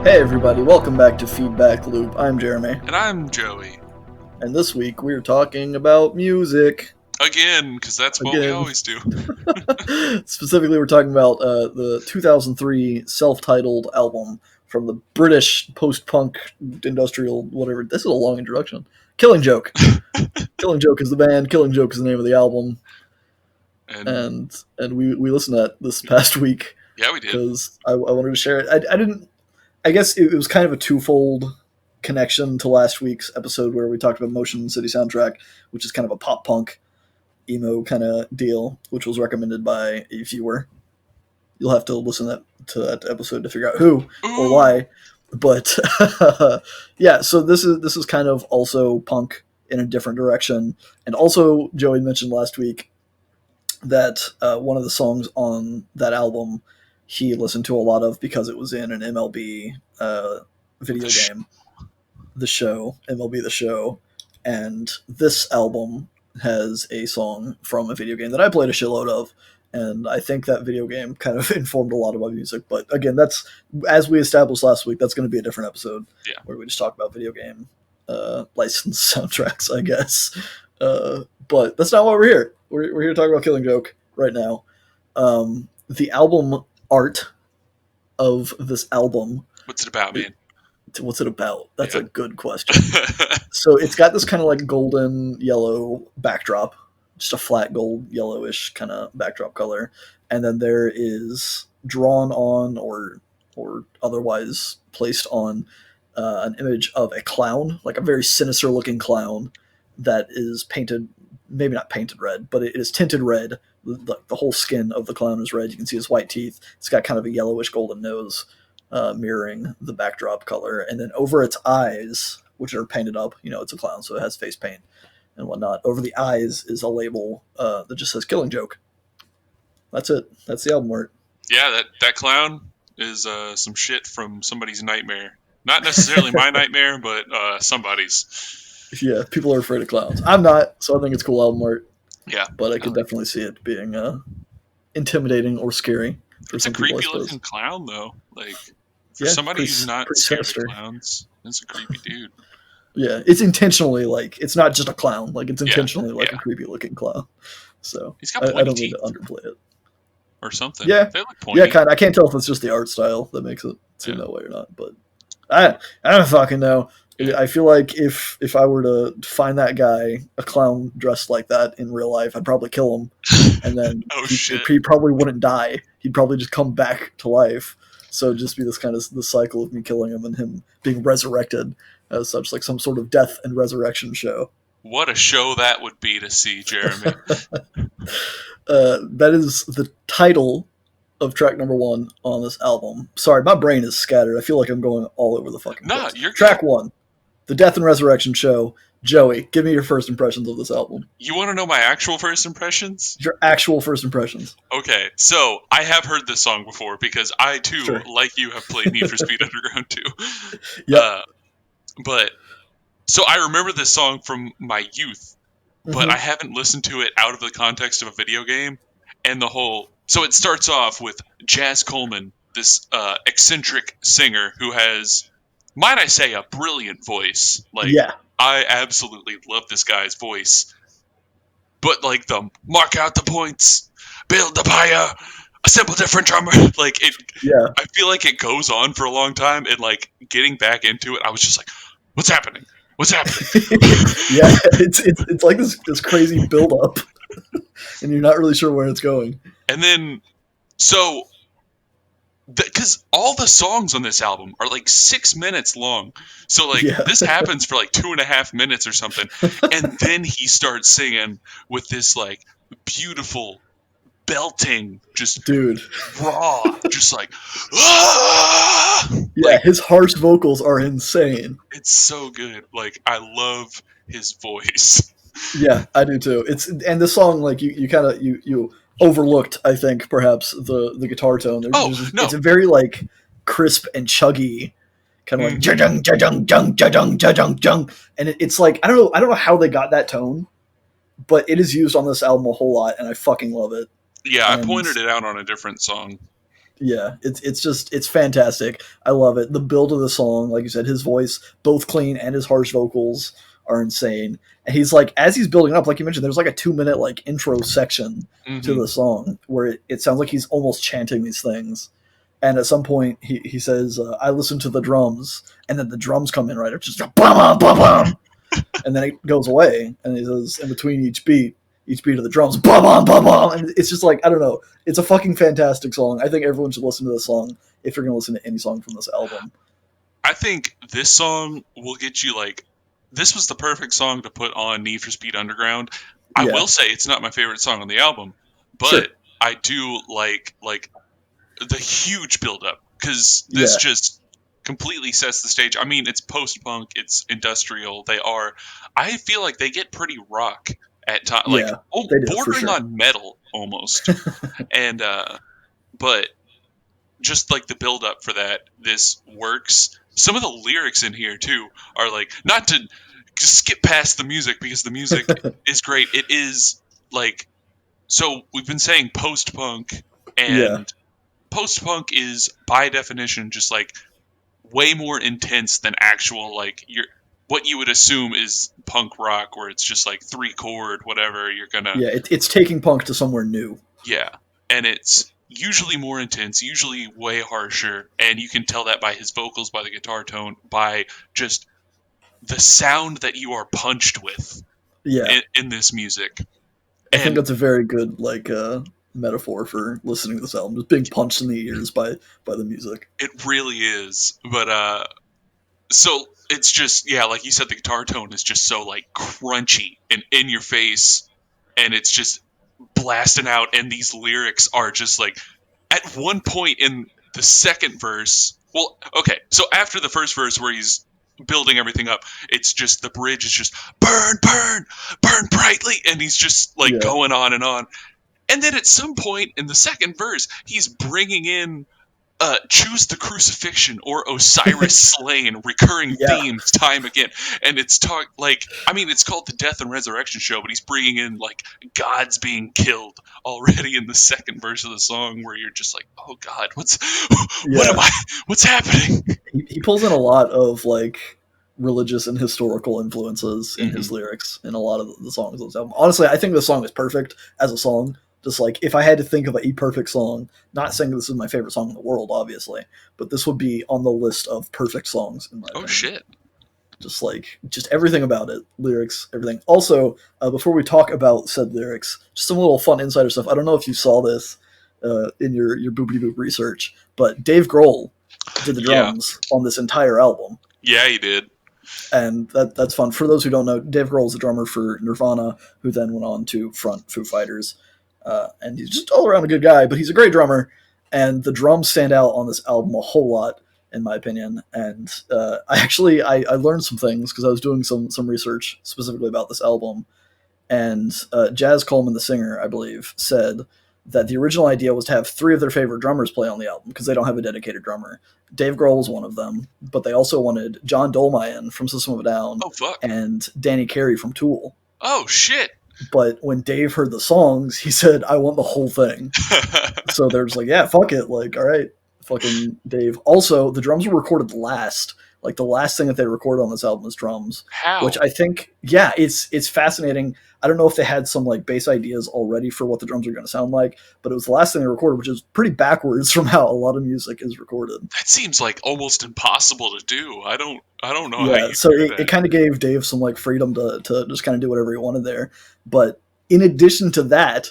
Hey everybody, welcome back to Feedback Loop. I'm Jeremy, And I'm Joey. and this week we're talking about music. Again, because that's what we Again. always do. Specifically, we're talking about the 2003 self-titled album from the British post-punk industrial whatever. This is a long introduction. Killing Joke. Killing Joke is the band. Killing Joke is the name of the album. And And we listened to that this past week yeah, we did. because I wanted to share it. I didn't. I guess it was kind of a twofold connection to last week's episode where we talked about Motion City Soundtrack, which is kind of a pop punk emo kind of deal, which was recommended by a viewer. You'll have to listen to that episode to figure out who or why. But yeah, so this is kind of also punk in a different direction. And also, Joey mentioned last week that one of the songs on that album he listened to a lot of because it was in an MLB video game, The Show, MLB The Show, and this album has a song from a video game that I played a shitload of, and I think that video game kind of informed a lot of my music. But again, that's, as we established last week, that's going to be a different episode where we just talk about video game licensed soundtracks, I guess. But that's not why we're here. We're here to talk about Killing Joke right now. The album art of this album. What's it about, man? What's it about? That's a good question. So it's got this kind of like golden yellow backdrop, just a flat gold yellowish kind of backdrop color, and then there is drawn on or otherwise placed on an image of a clown, like a very sinister looking clown that is painted, maybe not painted red, but it is tinted red. The whole skin of the clown is red. You can see his white teeth. It's got kind of a yellowish golden nose, mirroring the backdrop color. And then over its eyes, which are painted up, it's a clown, so it has face paint and whatnot. Over the eyes is a label that just says Killing Joke. That's it. That's the album art. Yeah, that clown is some shit from somebody's nightmare. Not necessarily my nightmare, but somebody's. Yeah, people are afraid of clowns. I'm not, so I think it's cool album art. Yeah. But I could definitely see it being intimidating or scary. It's a creepy looking clown, though. Like, for somebody who's not scared of clowns, it's a creepy dude. Yeah, it's intentionally it's not just a clown. Like, it's intentionally a creepy looking clown. So he's got I don't need to underplay it. Or something. Yeah, they look pointy. Yeah, kind of. I can't tell if it's just the art style that makes it seem that way or not. But I don't fucking know. I feel like if I were to find that guy, a clown dressed like that in real life, I'd probably kill him, and then he probably wouldn't die. He'd probably just come back to life. So it'd just be this kind of the cycle of me killing him and him being resurrected as such, like some sort of death and resurrection show. What a show that would be to see, Jeremy. That is the title of track number 1 on this album. Sorry, my brain is scattered. I feel like I'm going all over the fucking place. You're track 1. The Death and Resurrection Show. Joey, give me your first impressions of this album. You want to know my actual first impressions? Your actual first impressions. Okay, so I have heard this song before because I, too, like you, have played Need for Speed Underground 2. Yep. But, so I remember this song from my youth, but I haven't listened to it out of the context of a video game. And so it starts off with Jazz Coleman, this eccentric singer who has, might I say, a brilliant voice. I absolutely love this guy's voice. But the mark out the points, build the pyre, a simple different drummer. I feel like it goes on for a long time, and getting back into it, I was just like, what's happening? What's happening? Yeah, it's like this crazy build up, and you're not really sure where it's going. And then, because all the songs on this album are 6 minutes long. So this happens for 2.5 minutes or something. And then he starts singing with this beautiful belting, just raw, just yeah, his harsh vocals are insane. It's so good. I love his voice. Yeah, I do too. And the song you overlooked, I think, perhaps the guitar tone. It's a very crisp and chuggy, kind of ja-jung, ja-jung, jung, ja-jung, ja-jung, jung. And it's I don't know how they got that tone, but it is used on this album a whole lot, and I fucking love it. Yeah, I pointed it out on a different song. Yeah, it's fantastic. I love it. The build of the song, like you said, his voice, both clean and his harsh vocals are insane. And he's like, as he's building up, like you mentioned, there's like a 2 minute like intro section to Hmm. the song where it sounds like he's almost chanting these things. And at some point, he says, "I listen to the drums," and then the drums come in right. It's just bum bum bum, and then it goes away, and he says, in between each beat of the drums, bum bum bum bum, and it's just like I don't know. It's a fucking fantastic song. I think everyone should listen to this song if you're gonna listen to any song from this album. I think this song will get you like. This was the perfect song to put on Need for Speed Underground. I Yeah, will say it's not my favorite song on the album, but sure. I do like the huge buildup because this Yeah, just completely sets the stage. I mean, it's post punk, it's industrial. They are. I feel like they get pretty rock at times, like yeah, they do for bordering sure. on metal almost. And but just like the build up for that, this works. Some of the lyrics in here too are like not to just skip past the music because the music is great. It is like so we've been saying post punk Yeah, and post punk is by definition just like way more intense than actual like your what you would assume is punk rock where it's just like three chord whatever you're gonna yeah. It's taking punk to somewhere new. yeah, and it's usually more intense, usually way harsher, and you can tell that by his vocals, by the guitar tone, by just the sound that you are punched with Yeah, in this music. I think And that's a very good like metaphor for listening to this album. Just being punched in the ears by the music. it really is. But so it's just yeah, like you said, the guitar tone is just so like crunchy and in your face, and it's just blasting out, and these lyrics are just like at one point in the second verse. Well, okay, so after the first verse where he's building everything up, it's just the bridge is just burn, burn, burn brightly, and he's just like Yeah, going on and on. And then at some point in the second verse, he's bringing in choose the crucifixion or Osiris slain, recurring yeah. themes time again. And it's talk like I mean it's called the Death and Resurrection Show, but he's bringing in like God's being killed already in the second verse of the song, where you're just like, oh God, what's what am Yeah, I? What's happening? he pulls in a lot of like religious and historical influences in Hmm. his lyrics in a lot of the songs on this album. Honestly, I think the song is perfect as a song. Just like if I had to think of a perfect song, not saying this is my favorite song in the world, obviously, but this would be on the list of perfect songs in my Oh opinion. shit! Just everything about it, lyrics, everything. Also, before we talk about said lyrics, just some little fun insider stuff. I don't know if you saw this in your boopity boop research, but Dave Grohl did the Yeah, drums on this entire album, yeah, he did. and that's fun. For those who don't know, Dave Grohl is the drummer for Nirvana, who then went on to front Foo Fighters, and he's just all around a good guy. But he's a great drummer, and the drums stand out on this album a whole lot, in my opinion. And I learned some things because I was doing some research specifically about this album, and Jazz Coleman, the singer, I believe, said that the original idea was to have three of their favorite drummers play on the album because they don't have a dedicated drummer. Dave Grohl was one of them, but they also wanted John Dolmayan from System of a Down Oh fuck! and Danny Carey from Tool. Oh shit! But when Dave heard the songs, he said, "I want the whole thing." So they're just like, "Yeah, fuck it." Like, all right, fucking Dave. Also, the drums were recorded last. Like the last thing that they recorded on this album is drums, which How? I think, yeah, it's fascinating. I don't know if they had some like bass ideas already for what the drums are going to sound like, but it was the last thing they recorded, which is pretty backwards from how a lot of music is recorded. That seems like almost impossible to do. I don't know how Yeah, you so do it that. kind of gave Dave some like freedom to just kind of do whatever he wanted there. But in addition to that,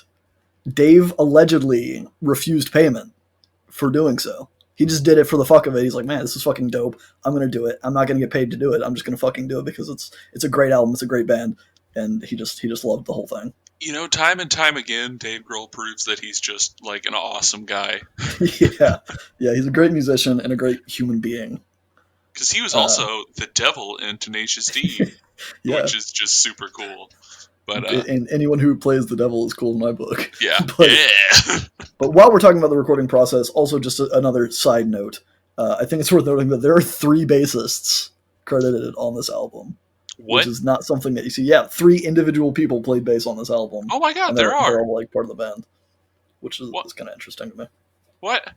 Dave allegedly refused payment for doing so. He just did it for the fuck of it. He's like, man, this is fucking dope. I'm gonna do it. I'm not gonna get paid to do it. I'm just gonna fucking do it because it's a great album. It's a great band, and he just loved the whole thing. You know, time and time again, Dave Grohl proves that he's just like an awesome guy. Yeah, yeah. He's a great musician and a great human being. Because he was Uh, also the devil in Tenacious D, yeah, which is just super cool. But and anyone who plays the devil is cool in my book. yeah, but yeah. but while we're talking about the recording process, also just another side note. I think it's worth noting that there are three bassists credited on this album, which What? is not something that you see. Yeah, three individual people played bass on this album, Oh my God, and there they're are. all like part of the band, which What? is kind of interesting to me. What?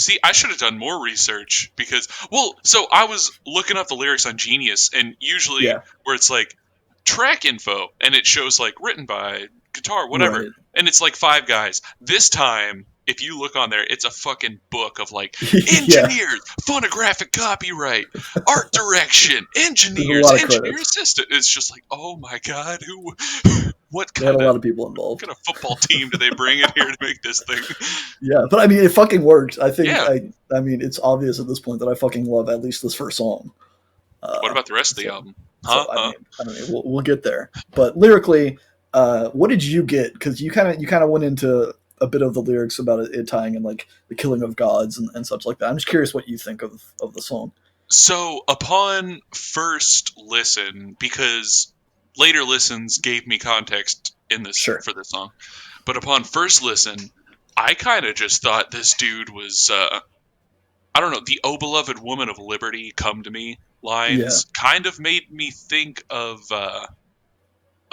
See, I should have done more research because, well, so I was looking up the lyrics on Genius, and usually Yeah, where it's like track info, and it shows like written by, guitar, whatever, right. and it's like five guys. This time, if you look on there, it's a fucking book of like Yeah, engineers, phonographic copyright, art direction, there's a engineers, lot of engineer credits. assistant. It's just like, oh my god, who, what They had a kind of lot of people involved. football team do they bring in here to make this thing? Yeah, but I mean, it fucking worked. I think Yeah. I mean, it's obvious at this point that I fucking love at least this first song. What Uh, about the rest of the so album? Huh? so Huh? I mean, we'll get there. But lyrically, what did you get? Because you kind of went into a bit of the lyrics about it tying in like the killing of gods and such like that. I'm just curious what you think of the song. So upon first listen, because later listens gave me context in this Sure. for this song, but upon first listen, I kind of just thought this dude was I don't know, the "Oh beloved woman of liberty, come to me" Yeah. lines kind of made me think of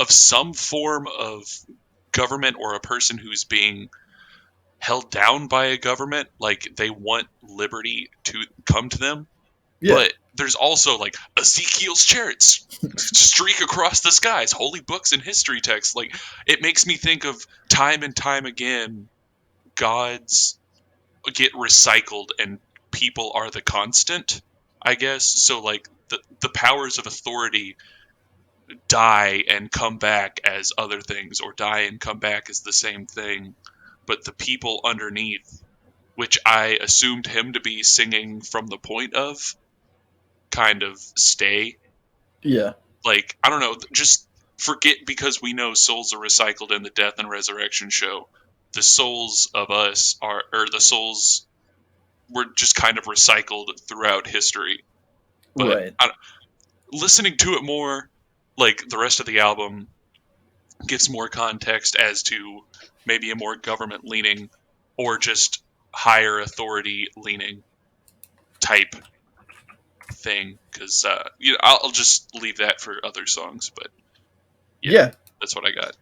some form of government or a person who's being held down by a government, like they want liberty to come to them. Yeah. But there's also like Ezekiel's chariots streak across the skies, holy books and history texts. Like it makes me think of time and time again, gods get recycled and people are the constant, I guess. So like the powers of authority die and come back as other things, or die and come back as the same thing. But the people underneath, which I assumed him to be singing from the point of, kind of stay. Yeah. Like, I don't know, just forget, because we know souls are recycled in the death and resurrection show. The souls of us are, or the souls were just kind of recycled throughout history. But Right. listening to it more, like the rest of the album, gives more context as to maybe a more government leaning or just higher authority leaning type thing. Because I'll just leave that for other songs. But yeah, Yeah. that's what I got.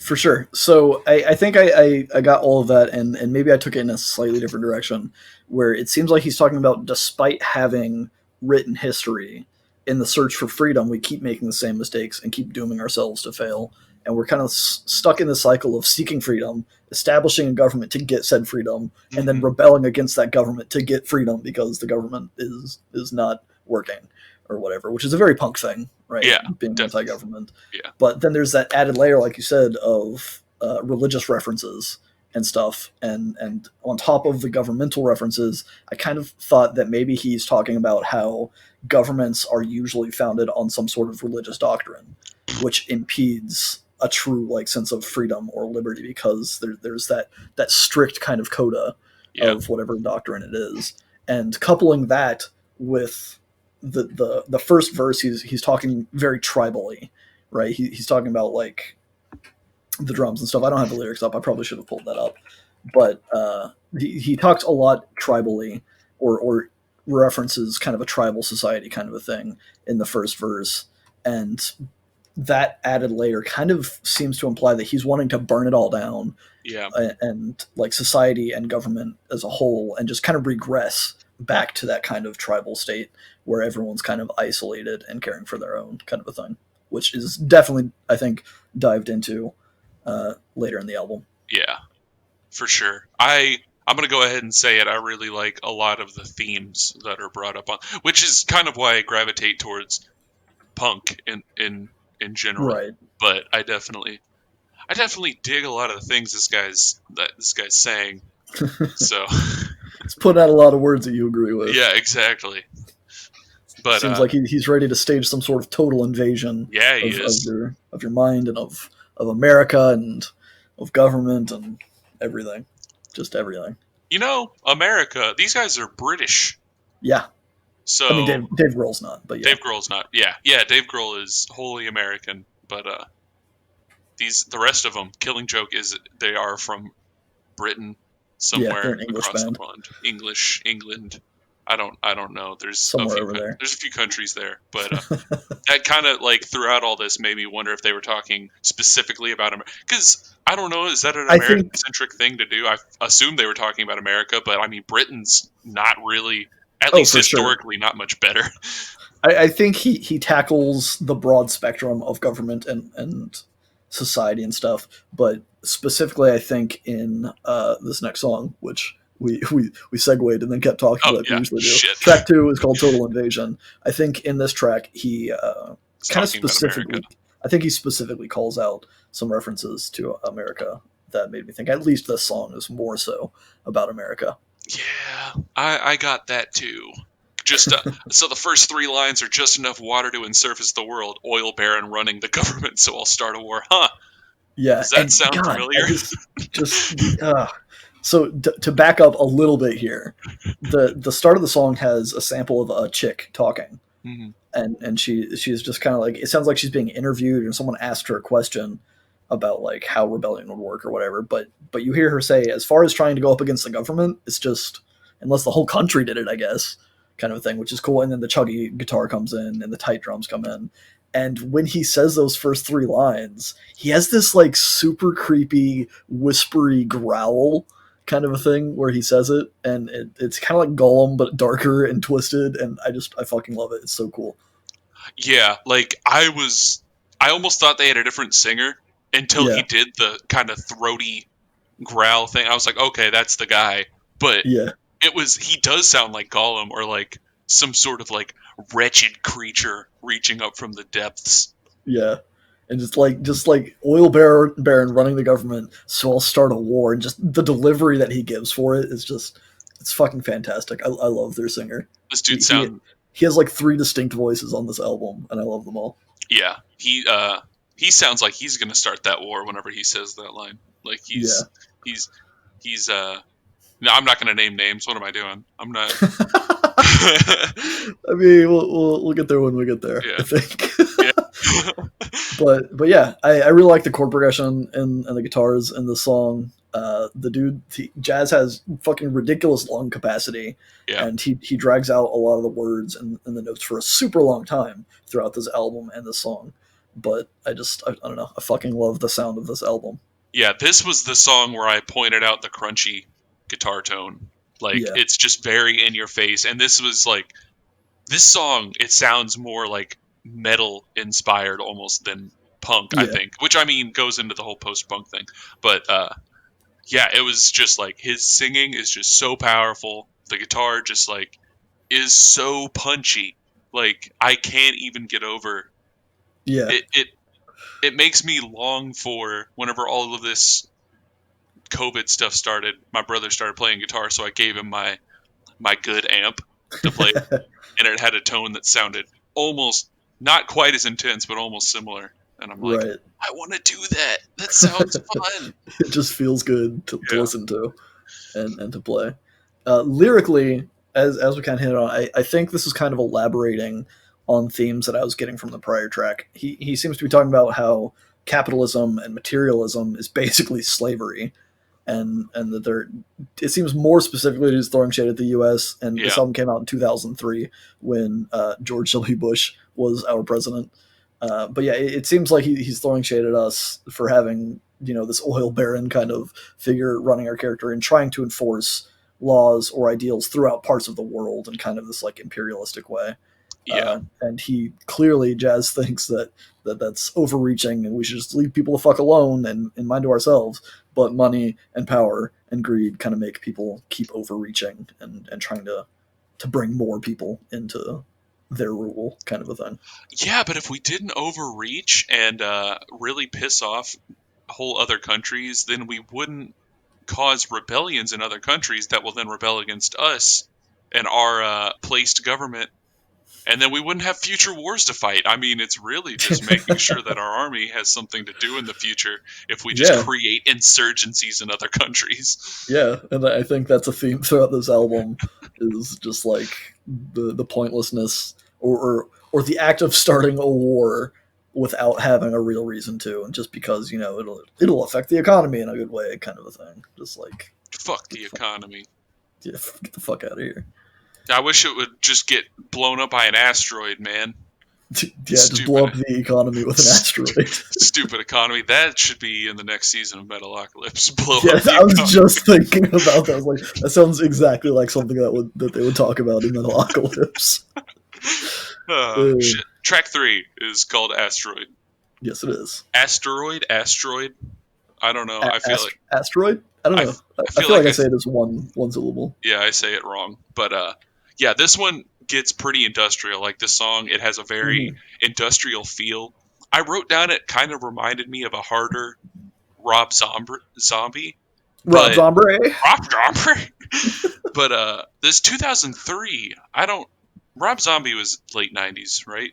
For sure. So I think I got all of that, and maybe I took it in a slightly different direction, where it seems like he's talking about despite having written history in the search for freedom, we keep making the same mistakes and keep dooming ourselves to fail. And we're kind of stuck in the cycle of seeking freedom, establishing a government to get said freedom, and then Hmm. rebelling against that government to get freedom because the government is not working or whatever, which is a very punk thing, right? Yeah, Being definitely. anti-government. Yeah. But then there's that added layer, like you said, of religious references and stuff, and on top of the governmental references, I kind of thought that maybe he's talking about how governments are usually founded on some sort of religious doctrine, which impedes a true like sense of freedom or liberty because there's that strict kind of coda Yeah. of whatever doctrine it is, and coupling that with the first verse, he's talking very tribally, right? He's talking about like the drums and stuff. I don't have the lyrics up. I probably should have pulled that up, but he talks a lot tribally, or references kind of a tribal society kind of a thing in the first verse, and that added layer kind of seems to imply that he's wanting to burn it all down, Yeah. and like society and government as a whole, and just kind of regress back to that kind of tribal state where everyone's kind of isolated and caring for their own kind of a thing, which is definitely, I think, dived into later in the album. Yeah. For sure. I'm gonna go ahead and say it. I really like a lot of the themes that are brought up on, which is kind of why I gravitate towards punk in general. Right. But I definitely dig a lot of the things this guy's saying. So It's putting out a lot of words that you agree with. yeah, exactly. But Seems like he's ready to stage some sort of total invasion yeah, he of is. your mind and of America and of government and everything, just everything. America. These guys are British. Yeah, I mean So Dave Grohl's not, but yeah, Dave Grohl's not. Yeah, yeah. Dave Grohl is wholly American. But the rest of them, Killing Joke is they are from Britain, yeah, they're somewhere an English across the band. pond. England. I don't know. Somewhere over there. There's a few countries there, but that kind of like throughout all this made me wonder if they were talking specifically about America. Because I don't know, is that an I American think. centric thing to do? I assumed they were talking about America, but I mean, Britain's not really, at Oh, least for sure. historically, not much better. I think he tackles the broad spectrum of government and society and stuff, but specifically, I think in this next song, which we segued and then kept talking Oh like we yeah, usually do. shit. Track two is called Total Invasion. I think in this track he It's kind of talking about America. specifically, I think he specifically calls out some references to America that made me think at least this song is more so about America. Yeah, I got that too. Just so the first three lines are just enough water to ensurface the world. Oil baron running the government, so I'll start a war. Huh? Yeah, Does that and sound God, familiar? just so to back up a little bit here, the start of the song has a sample of a chick talking, Hmm. and she's just kind of like it sounds like she's being interviewed and someone asked her a question about like how rebellion would work or whatever. But you hear her say, as far as trying to go up against the government, it's just unless the whole country did it, I guess, kind of a thing, which is cool. And then the chuggy guitar comes in and the tight drums come in. And when he says those first three lines, he has this like super creepy, whispery growl kind of a thing where he says it, and it's kind of like Gollum but darker and twisted, and I fucking love it. It's so cool. Yeah, like I almost thought they had a different singer until he Yeah, did the kind of throaty growl thing. I was like, okay, that's the guy. But yeah, he does sound like Gollum or like some sort of like wretched creature reaching up from the depths. yeah. And just like baron running the government, so I'll start a war. And just the delivery that he gives for it is just it's fucking fantastic. I love their singer. This He, dude he sound he has like three distinct voices on this album, and I love them all. yeah, he sounds like he's gonna start that war whenever he says that line. Like Yeah. he's he's no, I'm not gonna name names. What am I doing? I'm not. I mean, we'll get there when we get there. I Yeah, think. yeah, But yeah, I really like the chord progression and the guitars in the song. The dude, Jazz has fucking ridiculous lung capacity, yeah. and he drags out a lot of the words and the notes for a super long time throughout this album and this song. But I don't know, I fucking love the sound of this album. Yeah, this was the song where I pointed out the crunchy guitar tone. Like Yeah, it's just very in your face. And this was like this song, it sounds more like metal inspired almost than punk, I yeah, think. Which I mean goes into the whole post punk thing. But yeah, it was just like his singing is just so powerful. The guitar just like is so punchy. Like I can't even get over yeah. it. It makes me long for whenever all of this COVID stuff started. My brother started playing guitar, so I gave him my good amp to play, and it had a tone that sounded almost not quite as intense, but almost similar. And I'm like, Right. I want to do that. That sounds fun. It just feels good to Yeah, listen to and to play. Lyrically, as we kind of hit on, I think this is kind of elaborating on themes that I was getting from the prior track. He seems to be talking about how capitalism and materialism is basically slavery, and that there it seems more specifically he's throwing shade at the U.S. And this yeah, album came out in 2003 when George W. Bush was our president. But yeah, it seems like he's throwing shade at us for having this oil baron kind of figure running our character and trying to enforce laws or ideals throughout parts of the world in kind of this like imperialistic way. yeah, And he clearly Jazz thinks that's overreaching and we should just leave people the fuck alone and mind to ourselves. But money and power and greed kind of make people keep overreaching and trying to bring more people into their rule, kind of a thing. yeah. But if we didn't overreach and really piss off whole other countries, then we wouldn't cause rebellions in other countries that will then rebel against us and our placed government, and then we wouldn't have future wars to fight. I mean, it's really just making sure that our army has something to do in the future if we just Yeah, create insurgencies in other countries. yeah, and I think that's a theme throughout this album is just like the pointlessness or the act of starting a war without having a real reason to, and just because it'll affect the economy in a good way, kind of a thing. Just like Fuck get the the fuck, economy. yeah, get the fuck out of here. I wish it would just get blown up by an asteroid, man. Yeah, just blow Stupid, up the economy with an asteroid. stupid economy. That should be in the next season of Metalocalypse. Blow Yeah, up the I was economy. just thinking about that. I was like, that sounds exactly like something that they would talk about in Metalocalypse. Shit. Track 3 is called Asteroid. Yes, it is. Asteroid. I don't know. I feel like Asteroid? I don't I, know. f- I I feel feel like like I say it as one syllable. yeah, I say it wrong. But yeah, this one gets pretty industrial. Like this song, it has a very Mm-hmm. industrial feel. I wrote down it kind of reminded me of a harder Zombie, Rob but Zombie. Rob Zombie. But this 2003, I don't. Rob Zombie was late 90s, right?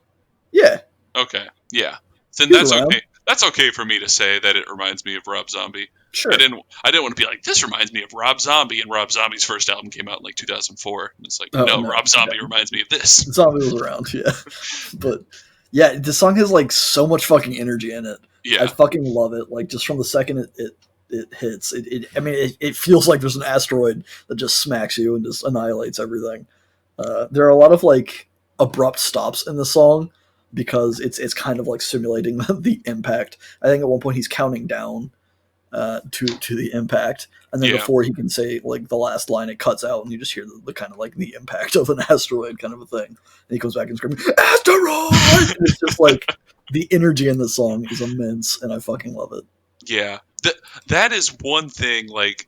Yeah, Okay, yeah. Then he was that's around. okay. That's okay for me to say that it reminds me of Rob Zombie. I Sure. didn't. I didn't want to be like this reminds me of Rob Zombie, and Rob Zombie's first album came out in like 2004. And it's like Oh no, no. Rob Yeah. Zombie reminds me of this. Zombie was around. Yeah, but yeah, the song has like so much fucking energy in it. I Yeah, fucking love it. Like just from the second it hits, I mean, it feels like there's an asteroid that just smacks you and just annihilates everything. There are a lot of like abrupt stops in the song because it's kind of like simulating the impact. I think at one point he's counting down to the impact, and then yeah, before he can say like the last line, it cuts out, and you just hear the kind of like the impact of an asteroid kind of a thing. And he comes back and screams asteroid, and it's just like the energy in the song is immense, and I fucking love it. yeah. That is one thing. Like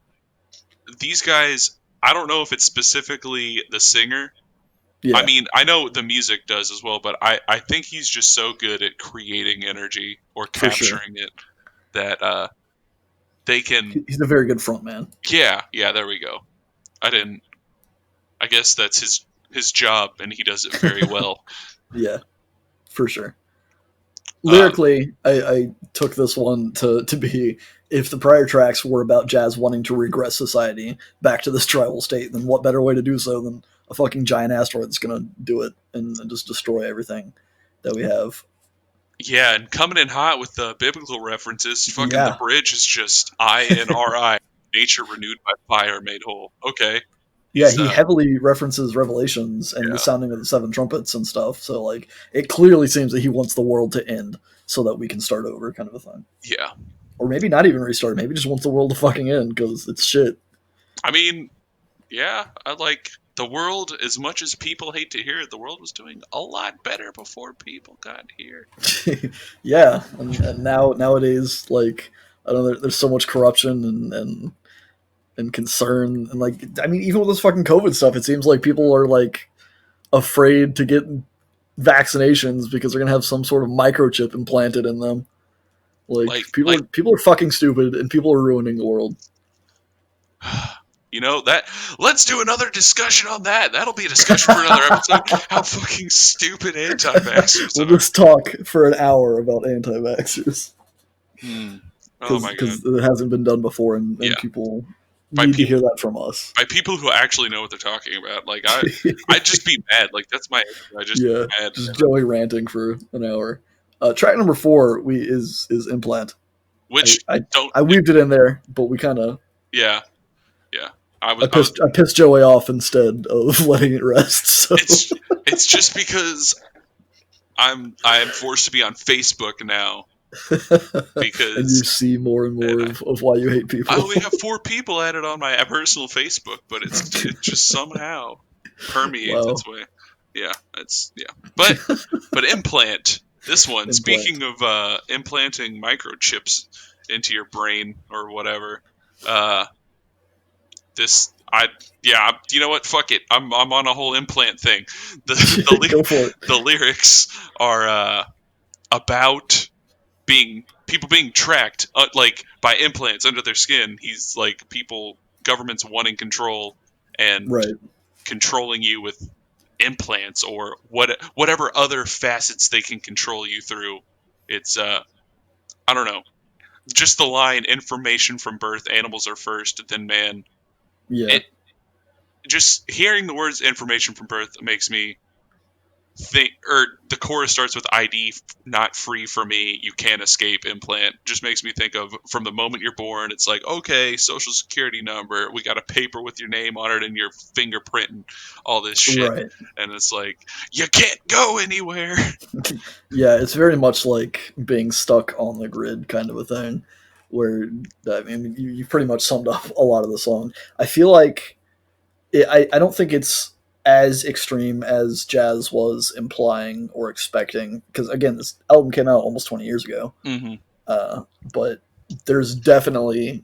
these guys, I don't know if it's specifically the singer. I Yeah, mean, I know the music does as well, but I think he's just so good at creating energy or for sure. capturing it that they can. He's a very good front man. Yeah, there we go. I didn't. I guess that's his job, and he does it very well. Yeah, for sure. Um, Lyrically, I took this one to be if the prior tracks were about jazz wanting to regress society back to this tribal state, then what better way to do so than a fucking giant asteroid that's gonna do it and just destroy everything that we have. yeah, and coming in hot with the biblical references, fucking the Yeah, bridge is just INRI, nature renewed by fire made whole. Okay, yeah, he's he heavily references Revelations and the yeah, sounding of the seven trumpets and stuff. So like, it clearly seems that he wants the world to end so that we can start over, kind of a thing. yeah. Or maybe not even restart. Maybe just wants the world to fucking end because it's shit. I mean, yeah, I like the world as much as people hate to hear it. The world was doing a lot better before people got here. Yeah, and nowadays, like I don't know, there's so much corruption and concern, and like I mean, even with this fucking COVID stuff, it seems like people are like afraid to get vaccinations because they're gonna have some sort of microchip implanted in them. Like Like people are fucking stupid, and people are ruining the world. you know that. Let's do another discussion on that. That'll be a discussion for another episode. How fucking stupid anti-vaxxers We'll are. just talk for an hour about anti-vaxxers Hmm. Oh my god. because it hasn't been done before, and Yeah. people By need to people hear that from us. by people who actually know what they're talking about. Like I'd just be mad. Like that's my answer. I just be Yeah, mad. just Joey ranting for an hour. Track number four is implant. I, Which I don't. I weaved it in there, but we kind of Yeah, yeah. I was. I pissed Joey off instead of letting it rest. So It's just because I am forced to be on Facebook now and you because see more and and more of why you hate I people. only have 4 people added on my personal Facebook, but it just somehow permeates Wow, its way. Yeah, it's yeah. But implant this one. implant. Speaking of implanting microchips into your brain or whatever, uh, this I yeah. You know what? Fuck it. I'm on a whole implant thing. The Go for it. the lyrics are about being people being tracked like by implants under their skin. He's like people governments wanting control and Right. controlling you with implants or whatever other facets they can control you through. It's I don't know. Just the line information from birth animals are first then man. Yeah. It just hearing the words information from birth makes me thing, or the chorus starts with ID not free for me, you can't escape implant, just makes me think of from the moment you're born. It's like, okay, social security number, we got a paper with your name on it and your fingerprint and all this shit. Right. And it's like, you can't go anywhere. Yeah, it's very much like being stuck on the grid kind of a thing, where I mean, you pretty much summed up a lot of the song. I feel like I don't think it's as extreme as Jazz was implying or expecting, because again, this album came out almost 20 years ago. Mm-hmm. But there's definitely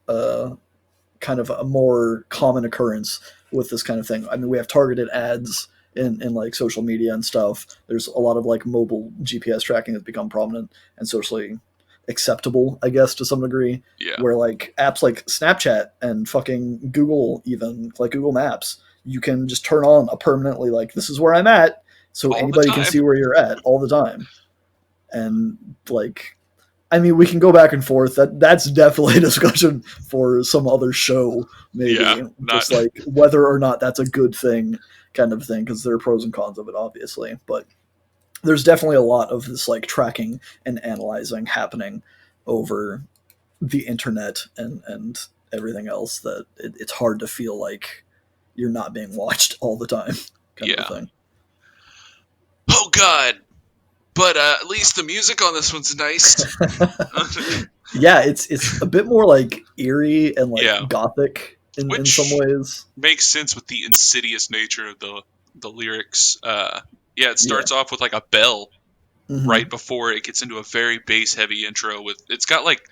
kind of a more common occurrence with this kind of thing. I mean, we have targeted ads in like social media and stuff. There's a lot of like mobile GPS tracking that's become prominent and socially acceptable, I guess, to some degree. Yeah. Where like apps like Snapchat and fucking Google, even like Google Maps, you can just turn on a permanently like, this is where I'm at, so All anybody the can time. see where you're at all the time. And like, I mean, we can go back and forth. That's definitely a discussion for some other show, maybe. Yeah, Just not. like whether or not that's a good thing, kind of thing, because there are pros and cons of it, obviously. But there's definitely a lot of this like tracking and analyzing happening over the internet and everything else that it's hard to feel like you're not being watched all the time, kind of a Yeah. thing. Oh God. But at least the music on this one's nice. Yeah, it's a bit more like eerie and like Yeah, gothic in some which ways. makes sense with the insidious nature of the lyrics. Yeah, it Yeah. starts off with like a bell Hmm. right before it gets into a very bass heavy intro. With it's got like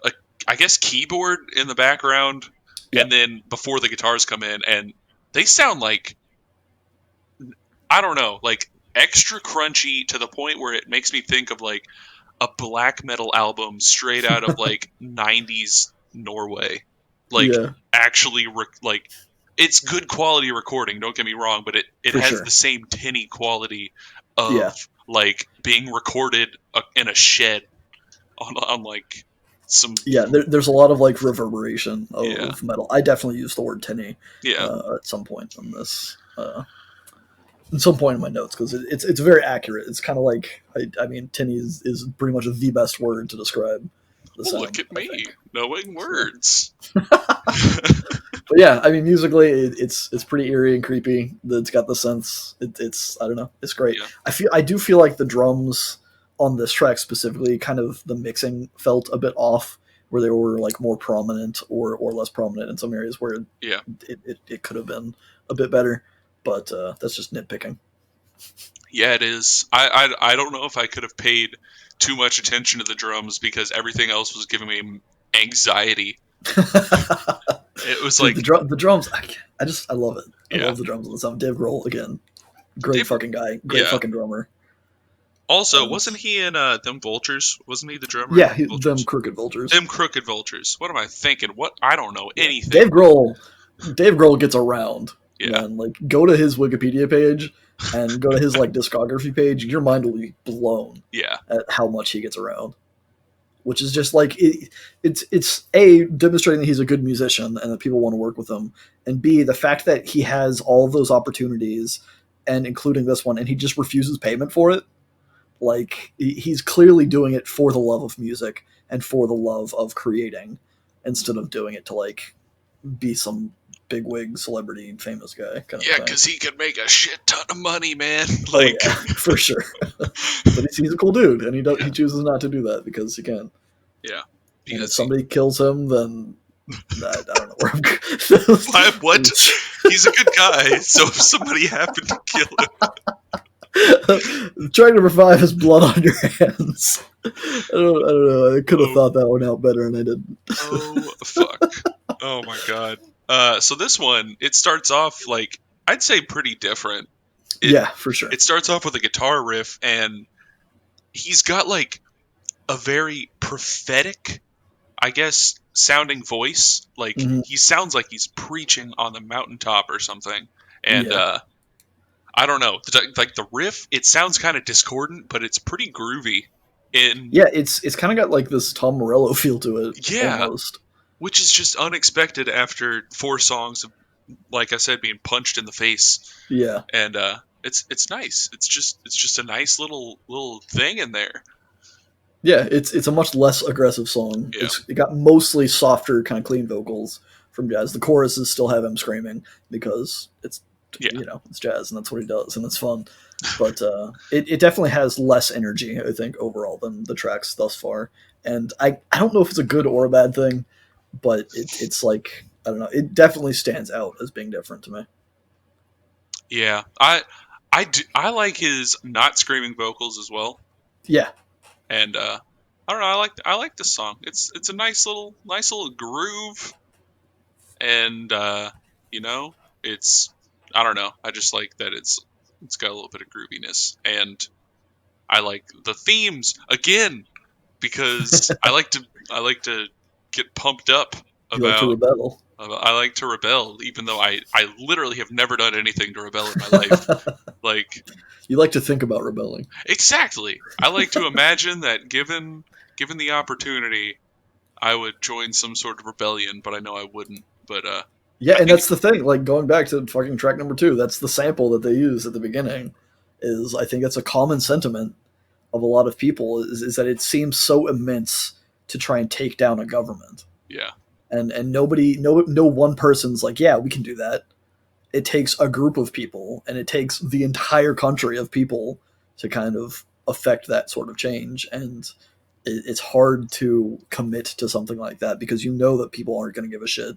a, I guess, keyboard in the background, Yeah. and then before the guitars come in, and they sound like, I don't know, like extra crunchy to the point where it makes me think of like a black metal album straight out of like 90s Norway. Like Yeah, actually like it's good quality recording, don't get me wrong, but it for has the sure. same tinny quality of Yeah. like being recorded in a shed on like some. Yeah, there's a lot of like reverberation Yeah. of metal. I definitely use the word tinny Yeah. at some point in this. At some point in my notes, because it's very accurate. It's kind of like I mean, tinny is pretty much the best word to describe the Oh, look sound, at I me think. knowing So, words. but yeah, I mean, musically, it's pretty eerie and creepy. It's got the synths. It's I don't know, it's great. Yeah. I do feel like the drums on this track specifically, kind of the mixing felt a bit off, where they were like more prominent or less prominent in some areas where Yeah. it could have been a bit better. But that's just nitpicking. Yeah, it is. I don't know if I could have paid too much attention to the drums because everything else was giving me anxiety. It was Dude, like, the drums, I love it. I yeah, love the drums on the song. Dave Grohl again, great Dave, fucking guy, great yeah. fucking drummer. Also, And wasn't he in Them Vultures? Wasn't he the drummer in yeah, Them them Vultures? crooked vultures. Them Crooked Vultures. What am I thinking? What? I don't know Yeah, anything. Dave Grohl gets around, Yeah, man. Like, go to his Wikipedia page and go to his like discography page. Your mind will be blown yeah, at how much he gets around. Which is just like it's a demonstrating that he's a good musician and that people want to work with him, and b the fact that he has all of those opportunities, and including this one, and he just refuses payment for it. Like he's clearly doing it for the love of music and for the love of creating, instead of doing it to like be some bigwig celebrity famous guy kind of yeah. thing. Because he could make a shit ton of money, man. Oh Like, yeah, for sure. But he's a cool dude, and yeah, he chooses not to do that because he can. yeah. And if Because he, somebody kills him, then I don't know where I'm why? What? going. He's a good guy. So if somebody happened to kill him, Trying to revive his blood on your hands. I don't know. I could have oh, thought that one out better, and I didn't. oh, fuck. Oh my god. So this one, it starts off like, I'd say pretty different. It Yeah, for sure. it starts off with a guitar riff, and he's got like a very prophetic, I guess, sounding voice. Like Hmm. he sounds like he's preaching on the mountaintop or something. And Yeah, I don't know, like the riff, it sounds kind of discordant, but it's pretty groovy. In yeah. It's kind of got like this Tom Morello feel to it, Yeah, almost. which is just unexpected after 4 songs of, like I said, being punched in the face. Yeah, And it's nice. It's just a nice little thing in there. Yeah, it's a much less aggressive song. Yeah, It got mostly softer, kind of clean vocals from Jazz. The choruses still have him screaming because it's yeah, it's Jazz and that's what he does and it's fun. But it definitely has less energy, I think, overall than the tracks thus far. And I don't know if it's a good or a bad thing, but it's like I don't know. It definitely stands out as being different to me. yeah. I like his not screaming vocals as well, Yeah, and I don't know. I like this song. It's a nice little groove, and you know, it's I don't know. I just like that it's got a little bit of grooviness, and I like the themes again because I like to get pumped up you like to about. rebel. I like to rebel, even though I literally have never done anything to rebel in my life. Like You like to think about rebelling. exactly, I like to imagine that given the opportunity, I would join some sort of rebellion, but I know I wouldn't. But Yeah, I and think that's the thing. Like going back to fucking track number two, that's the sample that they use at the beginning. Is I think it's a common sentiment of a lot of people is that it seems so immense to try and take down a government, yeah, and nobody, no one person's like, yeah, we can do that. It takes a group of people, and it takes the entire country of people to kind of affect that sort of change, and it's hard to commit to something like that because you know that people aren't going to give a shit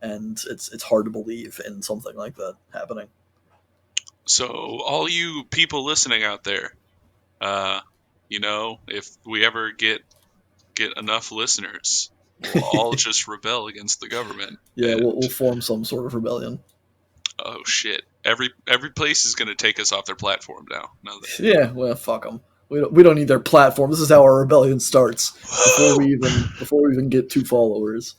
and it's hard to believe in something like that happening. so all you people listening out there, uh, if we ever get enough listeners, we'll all just rebel against the government. Yeah, And we'll form some sort of rebellion. oh shit, every place is gonna take us off their platform now. Yeah, well, fuck them. We don't need their platform. This is how our rebellion starts before we even get two followers.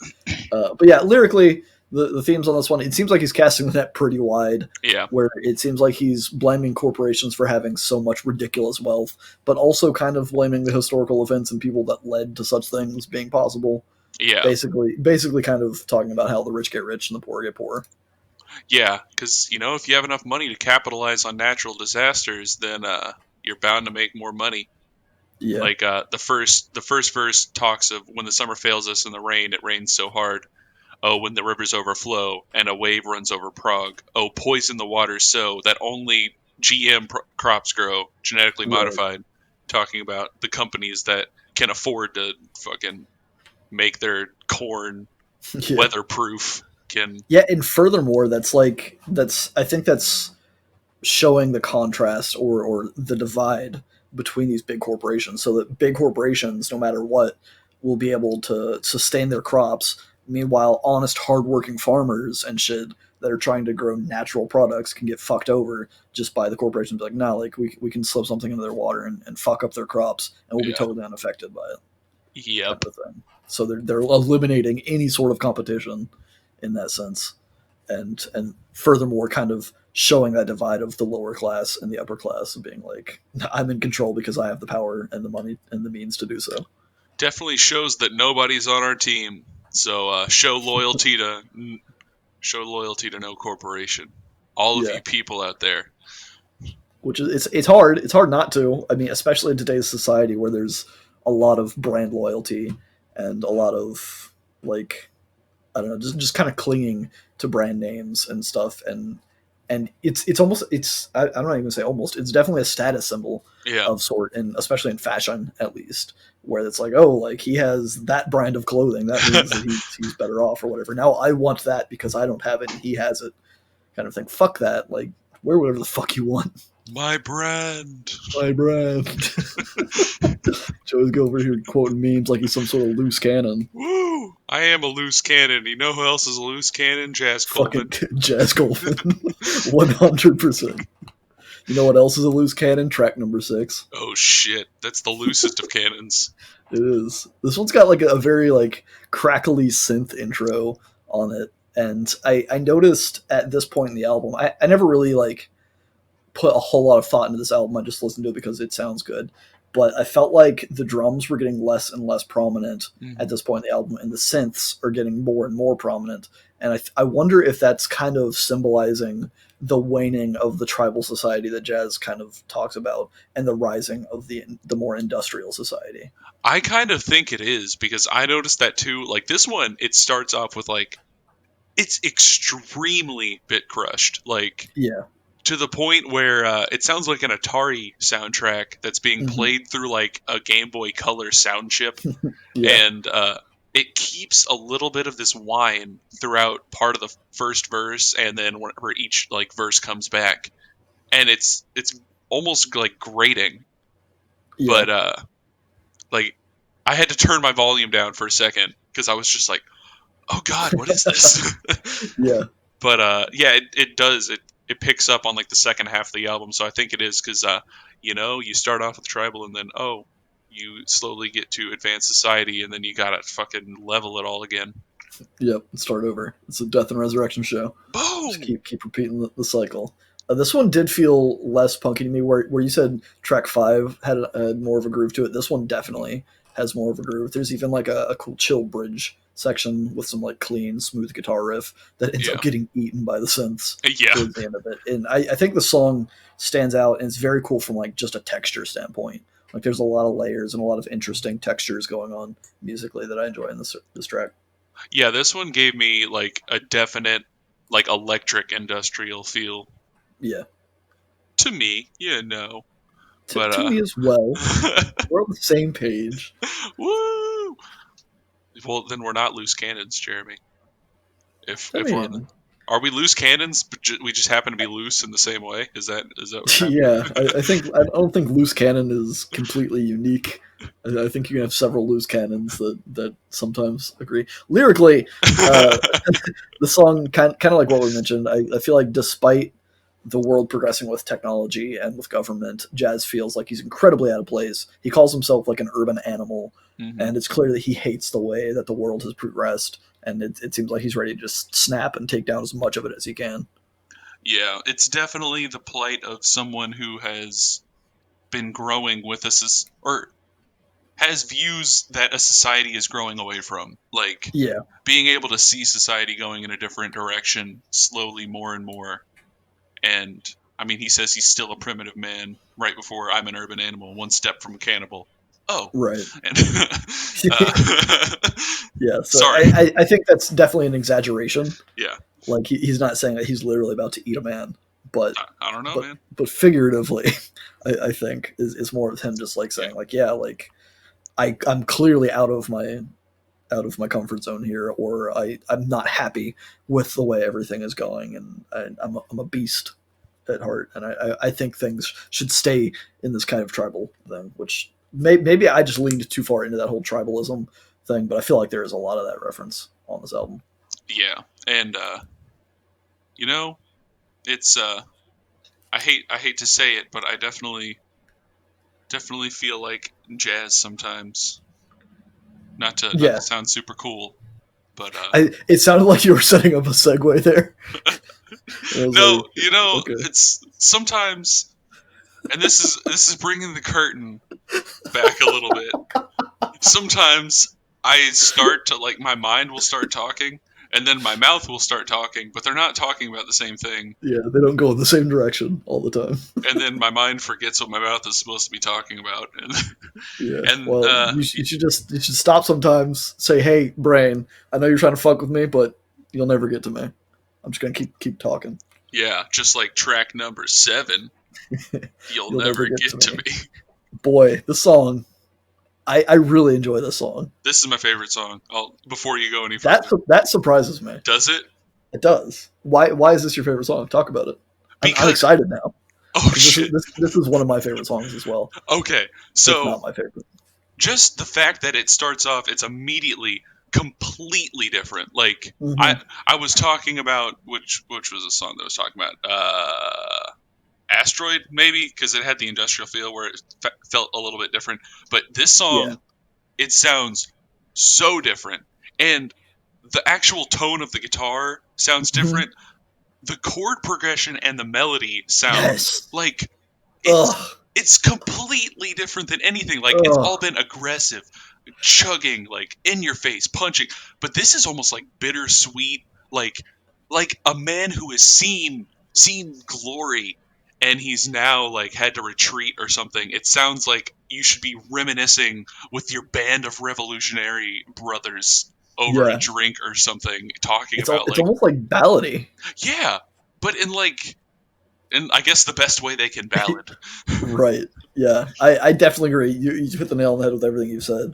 But yeah, lyrically, the themes on this one, it seems like he's casting the net pretty wide, Yeah, where it seems like he's blaming corporations for having so much ridiculous wealth, but also kind of blaming the historical events and people that led to such things being possible. yeah, Basically, kind of talking about how the rich get rich and the poor get poor. yeah. Because if you have enough money to capitalize on natural disasters, then you're bound to make more money. Yeah, Like the first verse talks of when the summer fails us in the rain, it rains so hard. Oh, when the rivers overflow and a wave runs over Prague. Oh, poison the water so that only GM crops grow, genetically right. modified. Talking about the companies that can afford to fucking make their corn Yeah, weatherproof. Can yeah, and furthermore, that's I think that's showing the contrast or the divide between these big corporations so that big corporations no matter what will be able to sustain their crops, meanwhile honest hardworking farmers and shit that are trying to grow natural products can get fucked over just by the corporations be like nah, like we can slip something into their water and fuck up their crops and we'll be yeah, totally unaffected by it, yep. type of thing. So they're eliminating any sort of competition in that sense, and furthermore kind of showing that divide of the lower class and the upper class of being like I'm in control because I have the power and the money and the means to do so. Definitely shows that nobody's on our team. So show loyalty to no corporation. All of Yeah, you people out there. which is it's hard not to. I mean, especially in today's society where there's a lot of brand loyalty and a lot of like I don't know, just kind of clinging to brand names and stuff, and it's almost I'm not even say almost, it's definitely a status symbol Yeah, of sort, and especially in fashion at least, where it's like oh like he has that brand of clothing that means that he's better off or whatever. Now I want that because I don't have it and he has it, kind of thing. Fuck that, like wear whatever the fuck you want. my brand. My brand. Joe's go over here quoting memes like he's some sort of loose cannon. Woo! I am a loose cannon. You know who else is a loose cannon? Jazz Fucking Coleman. Jazz Goldman. 100%. You know what else is a loose cannon? Track number six. Oh shit, that's the loosest of cannons. It is. This one's got like a very like crackly synth intro on it. And I noticed at this point in the album, I never really like put a whole lot of thought into this album. I just listened to it because it sounds good. But I felt like the drums were getting less and less prominent at Mhm. this point in the album, and the synths are getting more and more prominent. And I wonder if that's kind of symbolizing the waning of the tribal society that jazz kind of talks about, and the rising of the more industrial society. I kind of think it is because I noticed that too. Like this one, it starts off with like it's extremely bit crushed, like Yeah. to the point where it sounds like an Atari soundtrack that's being Hmm. played through like a Game Boy Color sound chip, Yeah. and it keeps a little bit of this whine throughout part of the first verse, and then whenever each like verse comes back, and it's almost like grating, Yeah. but like I had to turn my volume down for a second because I was just like, oh god, what is this? Yeah. But yeah, it does it picks up on like the second half of the album, so I think it is because you start off with tribal and then you slowly get to advanced society and then you gotta fucking level it all again. Yep. Start over. It's a death and resurrection show. Just Boom. keep repeating the cycle. This one did feel less punky to me. Where you said track 5 had more of a groove to it. This one definitely has more of a groove. There's even like a cool chill bridge section with some like clean, smooth guitar riff that ends up Yeah, getting eaten by the synths yeah, towards the end of it. And I think the song stands out, and it's very cool from like just a texture standpoint. Like there's a lot of layers and a lot of interesting textures going on musically that I enjoy in this track. yeah. This one gave me like a definite like electric industrial feel Yeah, to me. Yeah, no, but to me as well. We're on the same page. woo. Well, then we're not loose cannons, Jeremy. I If we're on the, mean, are we loose cannons? But we just happen to be loose in the same way. Is that what happened? yeah, I don't think loose cannon is completely unique. I think you can have several loose cannons that sometimes agree. Lyrically, uh, the song kind of like what we mentioned. I feel like despite the world progressing with technology and with government, Jazz feels like he's incredibly out of place. He calls himself like an urban animal, Hmm. and it's clear that he hates the way that the world has progressed. And it seems like he's ready to just snap and take down as much of it as he can. Yeah, it's definitely the plight of someone who has been growing with us, or has views that a society is growing away from, like Yeah, being able to see society going in a different direction slowly, more and more. And I mean, he says he's still a primitive man right before I'm an urban animal, one step from a cannibal. Oh, right. and uh, Yeah, so sorry. I think that's definitely an exaggeration. Yeah, Like he's not saying that he's literally about to eat a man, but I don't know, but man. but figuratively, I think is more of him just like Yeah, saying like yeah, like I'm clearly out of my comfort zone here, or I'm not happy with the way everything is going, and I'm a beast at heart, and I think things should stay in this kind of tribal thing, which maybe I just leaned too far into that whole tribalism thing, but I feel like there is a lot of that reference on this album. yeah, and you know, it's I hate to say it, but I definitely feel like jazz sometimes. Not to Yeah, sound super cool, but it sounded like you were setting up a segue there. And I was no, like, okay, it's sometimes, and this is bringing the curtain back a little bit. Sometimes I start to like my mind will start talking, and then my mouth will start talking, but they're not talking about the same thing. yeah, they don't go in the same direction all the time. And then my mind forgets what my mouth is supposed to be talking about, and Yeah, and well, you should stop sometimes. Say, hey, brain, I know you're trying to fuck with me, but you'll never get to me. I'm just gonna keep talking. yeah, just like track number 7, you'll You'll never never get get to to me. me. Boy, the song. I really enjoy this song. This is my favorite song. Before you go any That further, that surprises me. does it? It does. Why is this your favorite song? Talk about it. I'm Because excited now oh because shit. this is one of my favorite songs as well, Okay, if so not my favorite. just the fact that it starts off, it's immediately completely different. Like Hmm. I was talking about which was a song that I was talking about. Asteroid maybe because it had the industrial feel where it felt a little bit different. But this Yeah. song, it sounds so different, and the actual tone of the guitar sounds Hmm. different. The chord progression and the melody sound Yes. like it's Ugh. it's completely different than anything. Like it's all Ugh. been aggressive, chugging, like in your face, punching. But this is almost like bittersweet, like a man who has seen seen glory and he's now like had to retreat or something. It sounds like you should be reminiscing with your band of revolutionary brothers over a Yeah, drink or something, talking about it's like, almost like ballady. yeah, but in I guess the best way they can ballad. Right. Yeah, I definitely agree. You hit the nail on the head with everything you've said.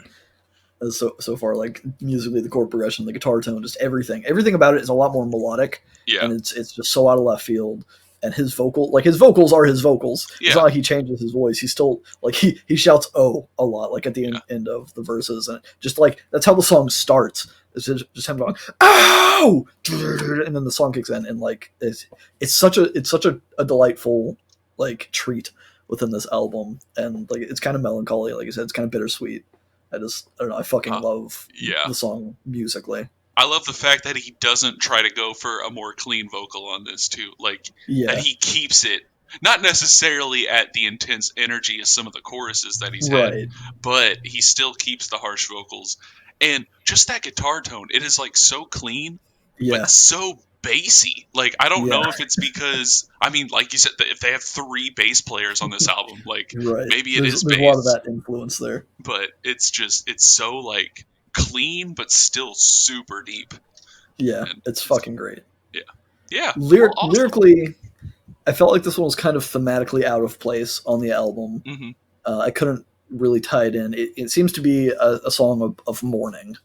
So far, like musically, the chord progression, the guitar tone, just everything about it is a lot more melodic, Yeah, and it's just so out of left field. And his vocals are his vocals. It's yeah, not like he changes his voice. He's still like he shouts "oh" a lot, like at the yeah. end of the verses, and just like that's how the song starts. It's just him going "ow," and then the song kicks in, and like it's such a delightful like treat within this album, and like it's kind of melancholy, like I said, it's kind of bittersweet. I don't know. I fucking Uh, love yeah. the song musically. I love the fact that he doesn't try to go for a more clean vocal on this too. Like that Yeah, he keeps it not necessarily at the intense energy of some of the choruses that he's had, right. but he still keeps the harsh vocals. And just that guitar tone, it is like so clean, but Yeah, so bassy. Like I don't yeah, know if it's because I mean, like you said, if they have three bass players on this album, like right. maybe it is There's a lot of bass, that influence there. but it's so like clean but still super deep. Yeah, And it's fucking great. yeah, yeah. Well, awesome. Lyrically, I felt like this one was kind of thematically out of place on the album. Hmm. I couldn't really tie it in. It seems to be a song of mourning.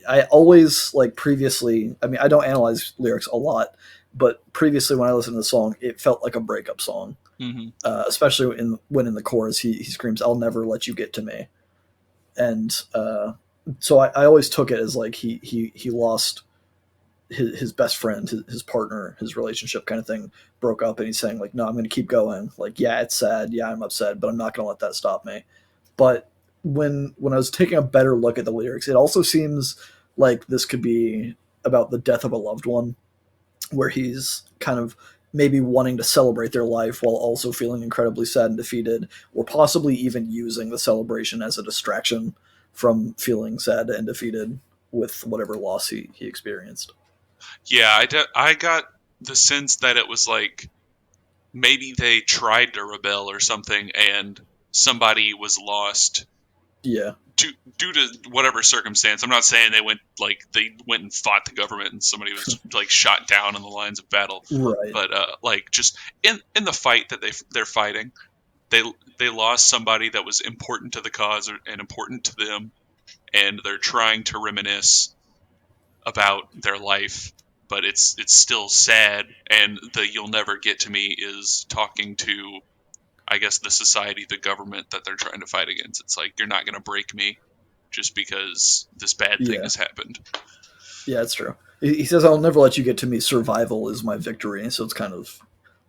I always like previously. I mean, I don't analyze lyrics a lot, but previously when I listened to the song, it felt like a breakup song. Hmm. Especially when in the chorus he screams, "I'll never let you get to me," and so I always took it as like he lost his best friend, his partner, his relationship kind of thing broke up, and he's saying like, no, I'm going to keep going. Like, yeah, it's sad, yeah, I'm upset, but I'm not going to let that stop me. But when I was taking a better look at the lyrics, it also seems like this could be about the death of a loved one, where he's kind of maybe wanting to celebrate their life while also feeling incredibly sad and defeated, or possibly even using the celebration as a distraction from feeling sad and defeated with whatever loss he experienced. Yeah, I got the sense that it was like maybe they tried to rebel or something, and somebody was lost Yeah, due to whatever circumstance. I'm not saying they went and fought the government and somebody was like shot down on the lines of battle, right. but like just in the fight that they're fighting, they they lost somebody that was important to the cause and important to them, and they're trying to reminisce about their life, but it's still sad. And the "you'll never get to me" is talking to, I guess, the society, the government that they're trying to fight against. It's like, you're not going to break me just because this bad thing Yeah, has happened. yeah, it's true. He says, "I'll never let you get to me. Survival is my victory." So it's kind of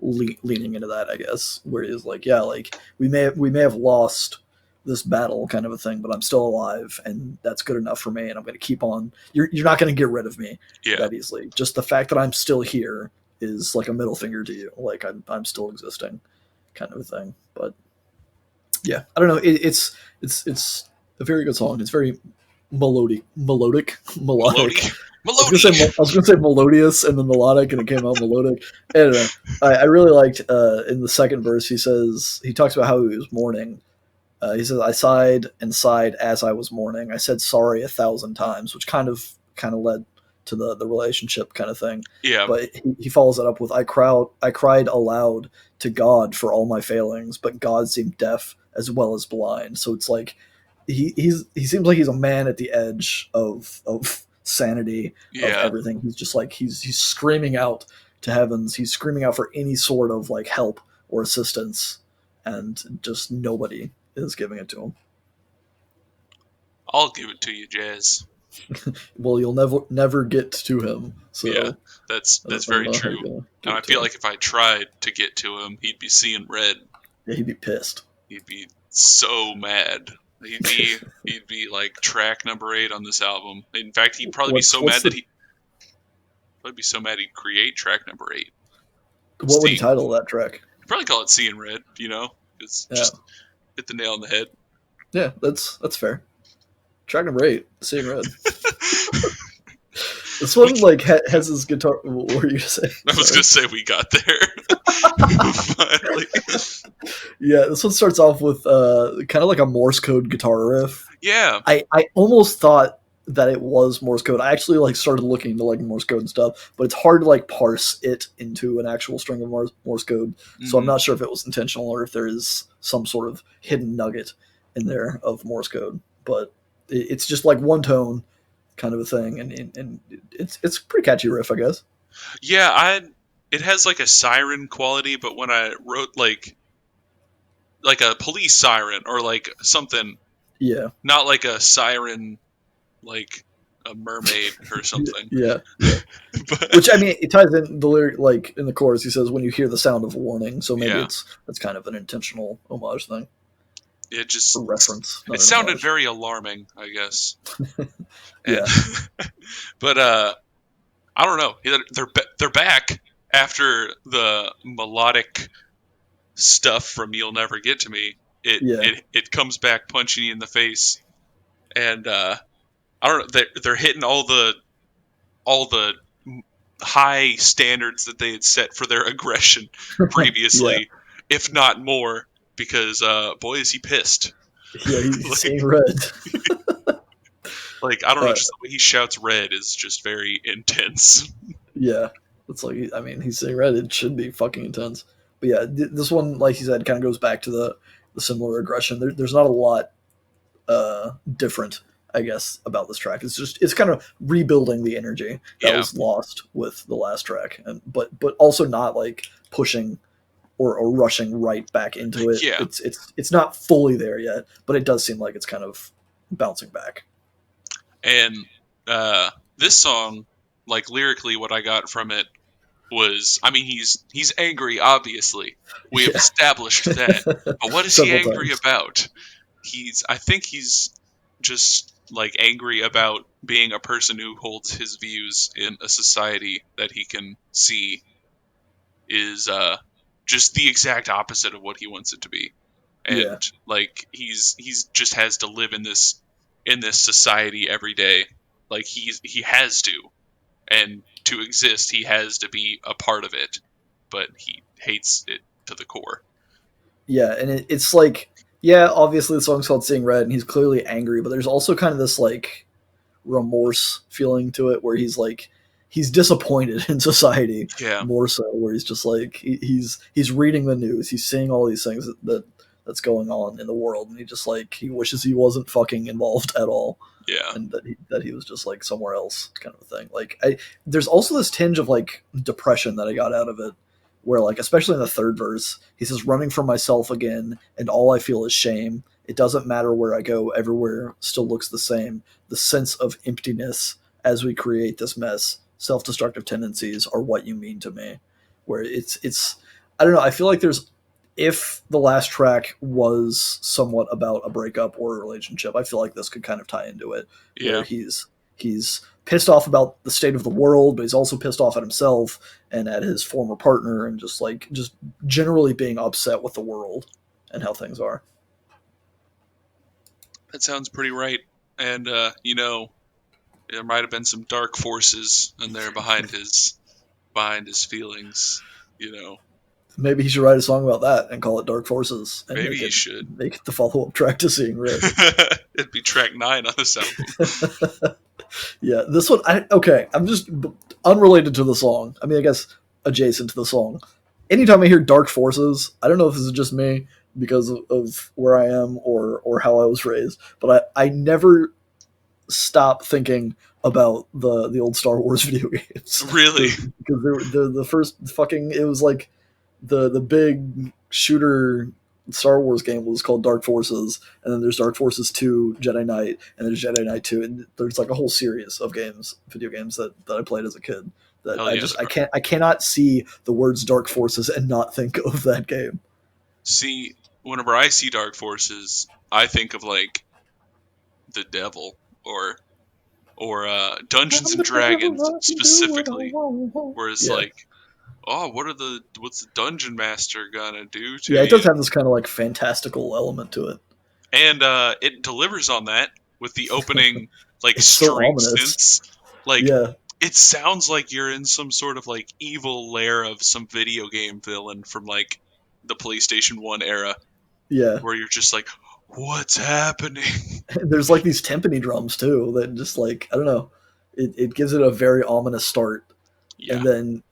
leaning into that, I guess, where he's like, "Yeah, like we may have lost this battle, kind of a thing, but I'm still alive, and that's good enough for me, and I'm going to keep on. You're not going to get rid of me Yeah. that easily. Just the fact that I'm still here is like a middle finger to you. Like I'm still existing, kind of a thing." But yeah, I don't know. It's a very good song. It's very melodic. Melody. Melody. I was gonna say melodious and then melodic, and it came out melodic. I don't know. I really liked in the second verse. He talks about how he was mourning. He says, "I sighed and sighed as I was mourning. I said sorry 1,000 times," which kind of led to the relationship kind of thing. Yeah. But he follows that up with, I cried aloud to God for all my failings, but God seemed deaf as well as blind." So it's like he seems like he's a man at the edge of sanity, of Yeah. everything. He's just like he's screaming out to heavens. He's screaming out for any sort of like help or assistance, and just nobody is giving it to him. I'll give it to you, Jazz. Well, you'll never get to him, Yeah. so That's I don't very know how true. you're gonna And give I it to feel him. like if I tried to get to him, he'd be seeing red. Yeah, he'd be pissed. He'd be so mad. He'd be like track number 8 on this album. In fact, he'd probably be so What's mad that the he'd create track number 8. what would he See, title that track? he'd probably call it "Seeing Red." It's Yeah, just hit the nail on the head. yeah, that's fair. Track number 8, Seeing Red. This We one like has his guitar. What were you saying? I was Sorry. gonna say we got there finally. Yeah, this one starts off with kind of like a Morse code guitar riff. Yeah. I almost thought that it was Morse code. I actually like started looking into like Morse code and stuff, but it's hard to like parse it into an actual string of Morse code. So I'm Hmm. not sure if it was intentional or if there is some sort of hidden nugget in there of Morse code. But it's just like one tone kind of a thing, and it's a pretty catchy riff, I guess. Yeah, I. It has like a siren quality, but when I wrote like a police siren or like something, Yeah, not like a siren like a mermaid or something. yeah, yeah. But Which I mean, it ties in the lyric, like in the chorus. He says, "When you hear the sound of a warning," so maybe yeah, it's that's kind of an intentional homage thing it or just reference, not it an sounded homage. very alarming, I guess. And Yeah, but I don't know. They're back after the melodic stuff from "You'll Never Get to Me." yeah, It comes back punching you in the face, and I don't know. They're hitting all the high standards that they had set for their aggression yeah, previously, if not more. Because boy, is he pissed! yeah. He's like, seeing red. I don't know, Uh, just the way he shouts "red" is just very intense. yeah, it's like I mean, he's seeing red. It should be fucking intense. But yeah, this one, like you said, kind of goes back to the similar aggression. There's not a lot different, I guess, about this track. It's kind of rebuilding the energy that Yeah, was lost with the last track, and but also not like pushing or rushing right back into it. yeah, It's not fully there yet, but it does seem like it's kind of bouncing back. and uh, this song, like lyrically, what I got from it was, I mean, he's angry. Obviously, we have Yeah, established that. But what is he several angry times. about? I think he's just like angry about being a person who holds his views in a society that he can see is just the exact opposite of what he wants it to be. Yeah, And like he's just has to live in this society every day. Like he has to, and to exist he has to be a part of it, but he hates it to the core. yeah, and it's like yeah, obviously the song's called "Seeing Red," and he's clearly angry, but there's also kind of this like remorse feeling to it where he's like he's disappointed in society Yeah, more so where he's just like he's reading the news, he's seeing all these things that's going on in the world, and he just like he wishes he wasn't fucking involved at all, yeah, and that he was just like somewhere else kind of a thing. Like I there's also this tinge of like depression that I got out of it where like especially in the third verse he says running from myself again and all I feel is shame. It doesn't matter where I go, everywhere still looks the same. The sense of emptiness as we create this mess, self-destructive tendencies are what you mean to me. Where it's I don't know, I feel like there's if the last track was somewhat about a breakup or a relationship, I feel like this could kind of tie into it, where yeah. he's pissed off about the state of the world, but he's also pissed off at himself and at his former partner, and just generally being upset with the world and how things are. That sounds pretty right. And there might have been some dark forces in there behind his feelings. You know, Maybe he should write a song about that and call it Dark Forces and maybe he should. make it the follow up track to Seeing Red. It'd be track 9 on this album. Yeah, this one. Okay, I'm just unrelated to the song. I mean, I guess adjacent to the song. Anytime I hear Dark Forces, I don't know if this is just me because of where I am or how I was raised, but I never stop thinking about the old Star Wars video games Really? because the first fucking it was like the big shooter Star Wars game was called Dark Forces, and then there's Dark Forces 2, Jedi Knight, and there's Jedi Knight 2, and there's like a whole series of games, video games that I played as a kid. That Hell yeah. I cannot see the words Dark Forces and not think of that game. See, whenever I see dark forces, I think of like the devil or Dungeons I'm and the devil, Dragons I can do what I specifically, want. where it's Yeah, like, oh, what's the dungeon master gonna do to yeah, it you? does have this kind of like fantastical element to it. And it delivers on that with the opening like It's so string ominous. synths. Like Yeah, it sounds like you're in some sort of like evil lair of some video game villain from like the PlayStation 1 era Yeah. where you're just like, what's happening? There's like these timpani drums too that just like I don't know, it gives it a very ominous start, Yeah. and then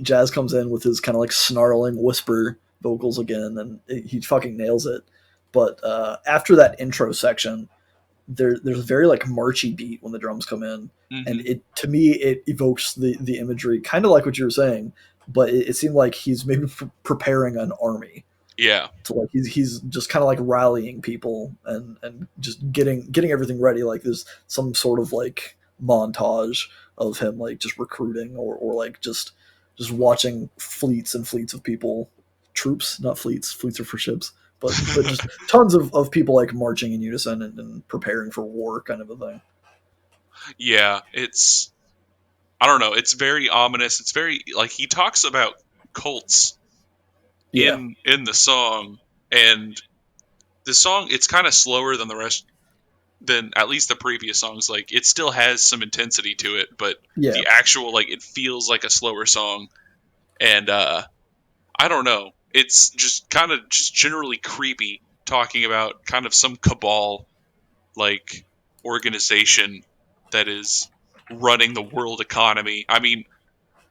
Jazz comes in with his kind of like snarling whisper vocals again, and he fucking nails it. But after that intro section, there's a very like marchy beat when the drums come in, and Hmm. it to me it evokes the imagery, kind of like what you were saying, but it seemed like he's maybe preparing an army Yeah. to like he's just kind of like rallying people and just getting everything ready. Like there's some sort of like montage of him like just recruiting or like just watching fleets and fleets of people, troops, not fleets. Fleets are for ships, but just tons of people like marching in unison and preparing for war, kind of a thing. Yeah. It's, I don't know. It's very ominous. It's very, like, he talks about cults Yeah, in the song, and the song, it's kind of slower than the rest, than at least the previous songs. Like, it still has some intensity to it, but yeah, the actual, like, it feels like a slower song. And I don't know. It's just kind of just generally creepy, talking about kind of some cabal like organization that is running the world economy. I mean,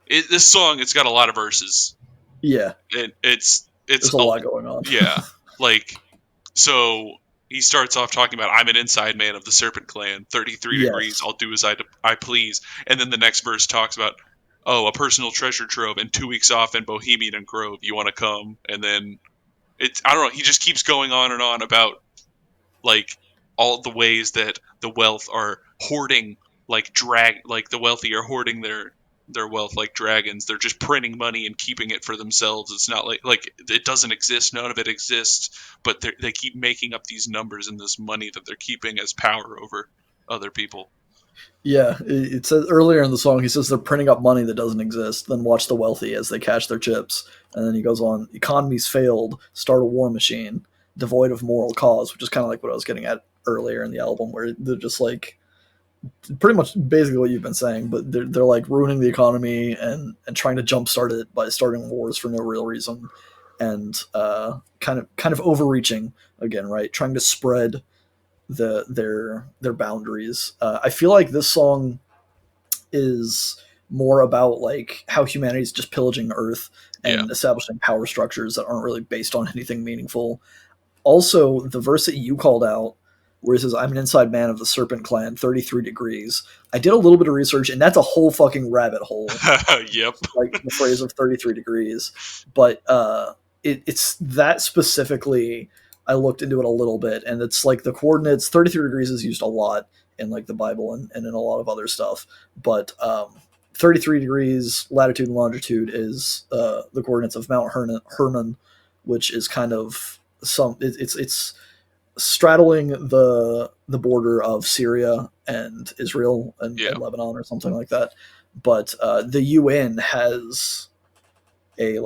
this song, it's got a lot of verses. yeah. It's There's a a, lot going on. yeah, like, so he starts off talking about, I'm an inside man of the Serpent Clan, 33 degrees, Yes, I'll do as I please. And then the next verse talks about, oh, a personal treasure trove and 2 weeks off in Bohemian and Grove. You want to come? And then it's, I don't know, he just keeps going on and on about like all the ways that the wealth are hoarding, like the wealthy are hoarding their wealth like dragons. They're just printing money and keeping it for themselves. It's not like it doesn't exist. None of it exists, but they keep making up these numbers and this money that they're keeping as power over other people. yeah. It says earlier in the song, he says they're printing up money that doesn't exist. Then watch the wealthy as they cash their chips. And then he goes on, economy's failed, start a war machine, devoid of moral cause, which is kind of like what I was getting at earlier in the album, where they're just like pretty much basically what you've been saying, but they're like ruining the economy and trying to jumpstart it by starting wars for no real reason, and kind of overreaching again, right? Trying to spread their boundaries. I feel like this song is more about like how humanity is just pillaging Earth Yeah, and establishing power structures that aren't really based on anything meaningful. Also, the verse that you called out, where it says, I'm an inside man of the Serpent Clan, 33 degrees. I did a little bit of research, and that's a whole fucking rabbit hole, yep, like the phrase of 33 degrees. But it's that specifically, I looked into it a little bit, and it's like the coordinates, 33 degrees is used a lot in like the Bible and in a lot of other stuff. But 33 degrees latitude and longitude is the coordinates of Mount Hermon, which is kind of it's straddling the border of Syria and Israel yeah, and Lebanon or something like that. But the UN has a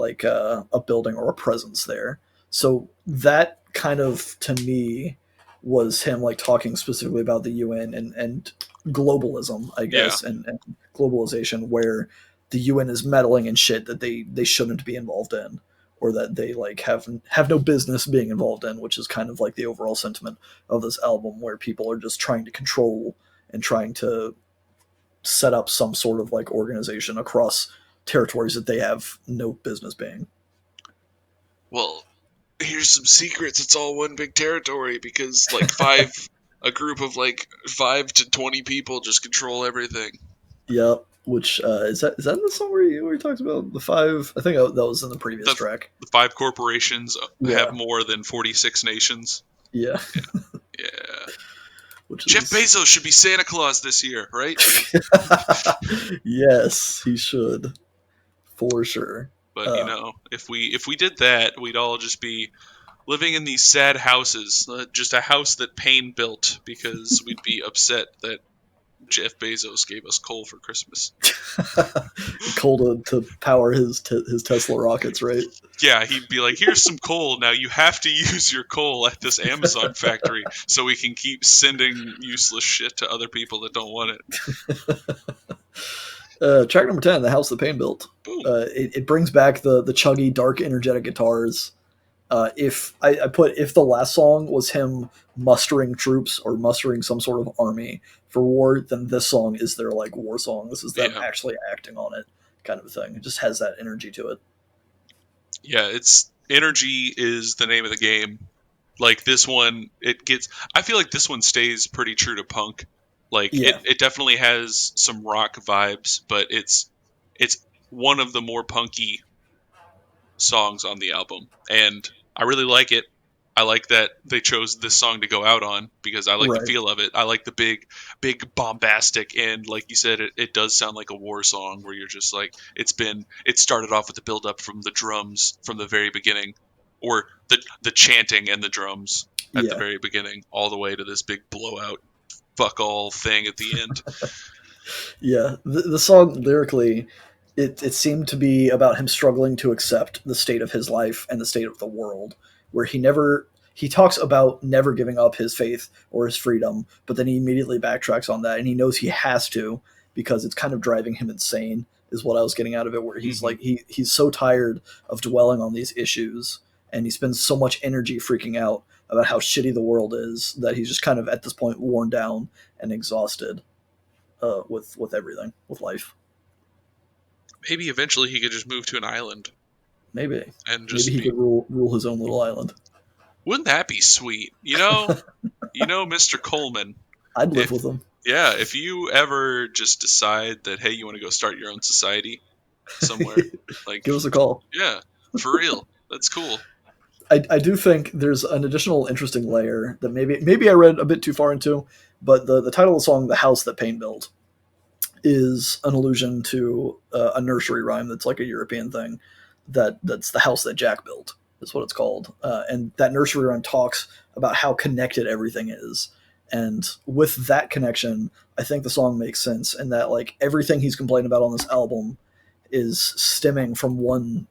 building or a presence there, so that kind of to me was him like talking specifically about the UN and globalism, I yeah. guess, and globalization, where the UN is meddling in shit that they shouldn't be involved in, or that they like have no business being involved in, which is kind of like the overall sentiment of this album, where people are just trying to control and trying to set up some sort of like organization across territories that they have no business being. Well, here's some secrets. It's all one big territory because like a group of like 5 to 20 people just control everything. Yep. Which is that in the song where he talks about the five? I think that was in the previous The track. the 5 corporations have Yeah, more than 46 nations. yeah. Yeah. Which Jeff is Bezos should be Santa Claus this year, right? yes, he should for sure. But Uh, if we did that, we'd all just be living in these sad houses, just a house that Payne built because we'd be upset that Jeff Bezos gave us coal for Christmas. coal to power his Tesla rockets, right? Yeah, he'd be like, "Here's some coal. Now you have to use your coal at this Amazon factory so we can keep sending useless shit to other people that don't want it." Track number 10, The House the Pain Built. Boom. It brings back the chuggy, dark, energetic guitars. If I put if the last song was him mustering troops or mustering some sort of army for war, then this song is their like war song. This is them Yeah. actually acting on it, kind of a thing. It just has that energy to it. Yeah, it's energy is the name of the game. Like this one, it gets. I feel like this one stays pretty true to punk. Like it, Yeah, it definitely has some rock vibes, but it's one of the more punky songs on the album, and I really like it. I like that they chose this song to go out on because I like the right. feel of it. I like the big bombastic, and like you said, it does sound like a war song where you're just like it started off with the build up from the drums from the very beginning, or the chanting and the drums at the Yeah, very beginning, all the way to this big blowout fuck all thing at the end. yeah. The song lyrically, it seemed to be about him struggling to accept the state of his life and the state of the world, where he talks about never giving up his faith or his freedom, but then he immediately backtracks on that, and he knows he has to because it's kind of driving him insane. Is what I was getting out of it, where he's Hmm. like he's so tired of dwelling on these issues, and he spends so much energy freaking out about how shitty the world is that he's just kind of at this point worn down and exhausted with everything, with life. Maybe eventually he could just move to an island Maybe, and maybe just he be. could rule his own little island. Wouldn't that be sweet? Mr. Coleman. I'd live If with him. Yeah, if you ever just decide that hey, you want to go start your own society somewhere, like Give us a call. yeah, for real, that's cool. I do think there's an additional interesting layer that maybe I read a bit too far into, but the title of the song, "The House That Pain Built," is an allusion to a nursery rhyme that's like a European thing. That's the house that Jack built. Is what it's called, and that nursery rhyme talks about how connected everything is. And with that connection, I think the song makes sense, and that like everything he's complaining about on this album is stemming from one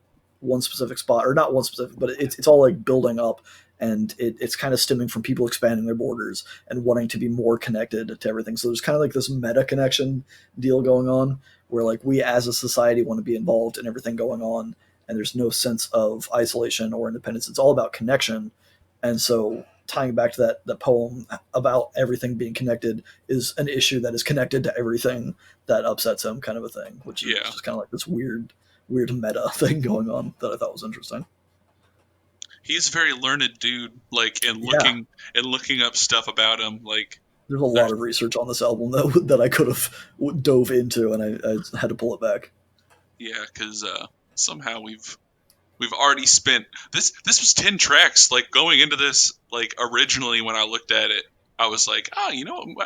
specific spot, or not one specific, but it's all like building up, and it's kind of stemming from people expanding their borders and wanting to be more connected to everything. So there's kind of like this meta connection deal going on, where like we as a society want to be involved in everything going on, and there's no sense of isolation or independence. It's all about connection, and so tying back to that poem about everything being connected is an issue that is connected to everything that upsets him, kind of a thing, which is Yeah, just kind of like this weird meta thing going on that I thought was interesting. he's a very learned dude. Like, and Yeah, looking up stuff about him. Like, there's a lot there's of research on this album that I could have dove into, and I had to pull it back. yeah, because somehow we've already spent this was 10 tracks. Like going into this, like originally when I looked at it, I was like, oh,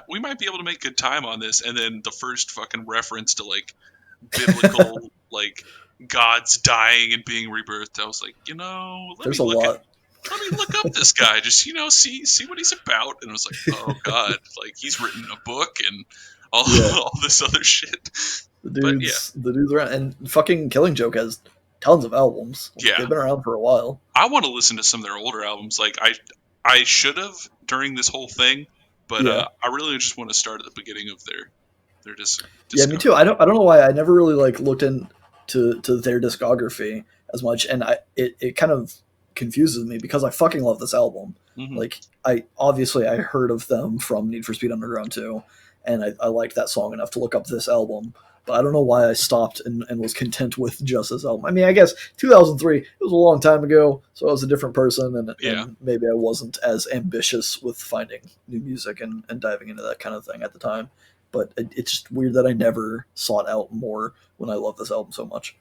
we might be able to make good time on this. And then the first fucking reference to like biblical like gods dying and being rebirthed, I was like, There's a lot. let me look up this guy, just see what he's about. And I was like, oh god, like he's written a book and all Yeah, all this other shit. the But yeah, dudes the dudes around, and fucking Killing Joke has tons of albums. Like, yeah, they've been around for a while. I want to listen to some of their older albums. Like I should have during this whole thing, but Yeah, I really just want to start at the beginning of their yeah, me too. discography. I don't know why I never really like looked into to their discography as much, and it kind of confuses me because I fucking love this album. Hmm. Like, I heard of them from Need for Speed Underground 2, and I liked that song enough to look up this album. But I don't know why I stopped and was content with just this album. I mean, I guess 2003, it was a long time ago, so I was a different person, Yeah, and maybe I wasn't as ambitious with finding new music and diving into that kind of thing at the time. But it's just weird that I never sought out more when I love this album so much.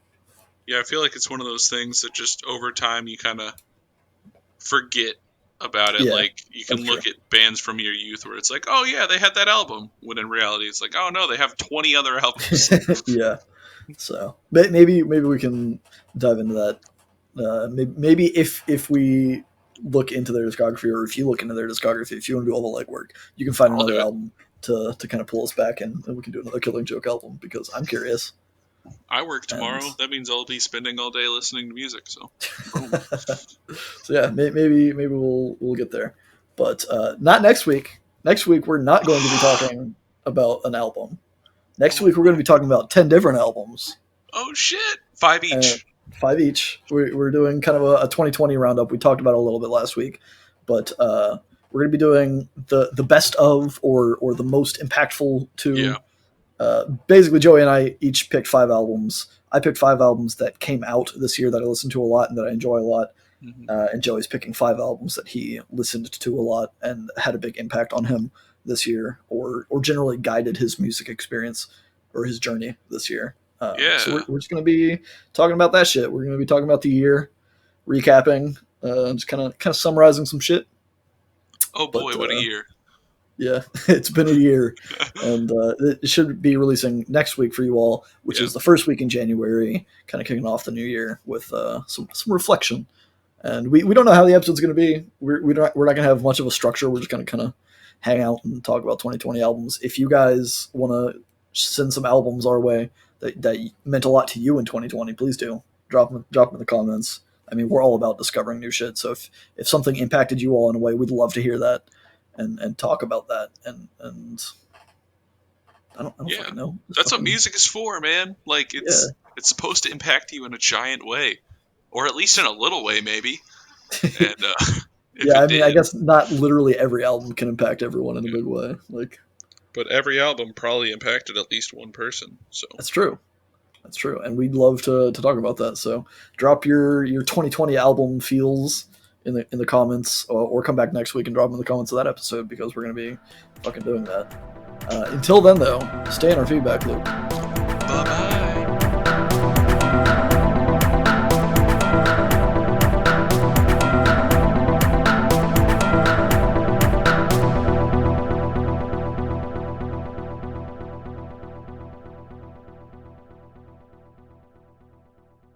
yeah. I feel like it's one of those things that just over time you kind of forget about it. Yeah, Like you can that's true. look at bands from your youth where it's like, oh yeah, they had that album. When in reality, it's like, oh no, they have 20 other albums. Yeah. So maybe we can dive into that. Maybe if we look into their discography, or if you look into their discography, if you want to do all the legwork, you can find I'll do another it. album to kind of pull us back, and we can do another Killing Joke album because I'm curious. I work And tomorrow. That means I'll be spending all day listening to music. So, boom. so yeah, maybe we'll get there, but not next week. Next week we're not going to be talking about an album. Next week we're going to be talking about 10 different albums. Oh shit! 5 each. 5 each. We're doing kind of a 2020 roundup. We talked about it a little bit last week, but we're going to be doing the best of or the most impactful to. Yeah. Basically, Joey and I each picked 5 albums. I picked 5 albums that came out this year that I listened to a lot and that I enjoy a lot. Mm-hmm. And Joey's picking 5 albums that he listened to a lot and had a big impact on him this year, or generally guided his music experience or his journey this year. Yeah. So we're just going to be talking about that shit. We're going to be talking about the year, recapping, just kind of summarizing some shit. Oh boy, what a year! Yeah, it's been a year, and it should be releasing next week for you all, which is the first week in January, kind of kicking off the new year with some reflection. And we don't know how the episode's going to be. We're not going to have much of a structure. We're just going to kind of hang out and talk about 2020 albums. If you guys want to send some albums our way that meant a lot to you in 2020, please do. Drop them in the comments. I mean, we're all about discovering new shit. So if something impacted you all in a way, we'd love to hear that and talk about that. And I don't fucking know. That's what music is for, man. Like it's supposed to impact you in a giant way, or at least in a little way, maybe. And yeah, I mean, I guess not literally every album can impact everyone in a big way. Like, but every album probably impacted at least one person. So that's true. That's true, and we'd love to talk about that. So drop your 2020 album feels in the comments, or come back next week and drop them in the comments of that episode, because we're going to be fucking doing that. Until then, though, stay in our feedback loop.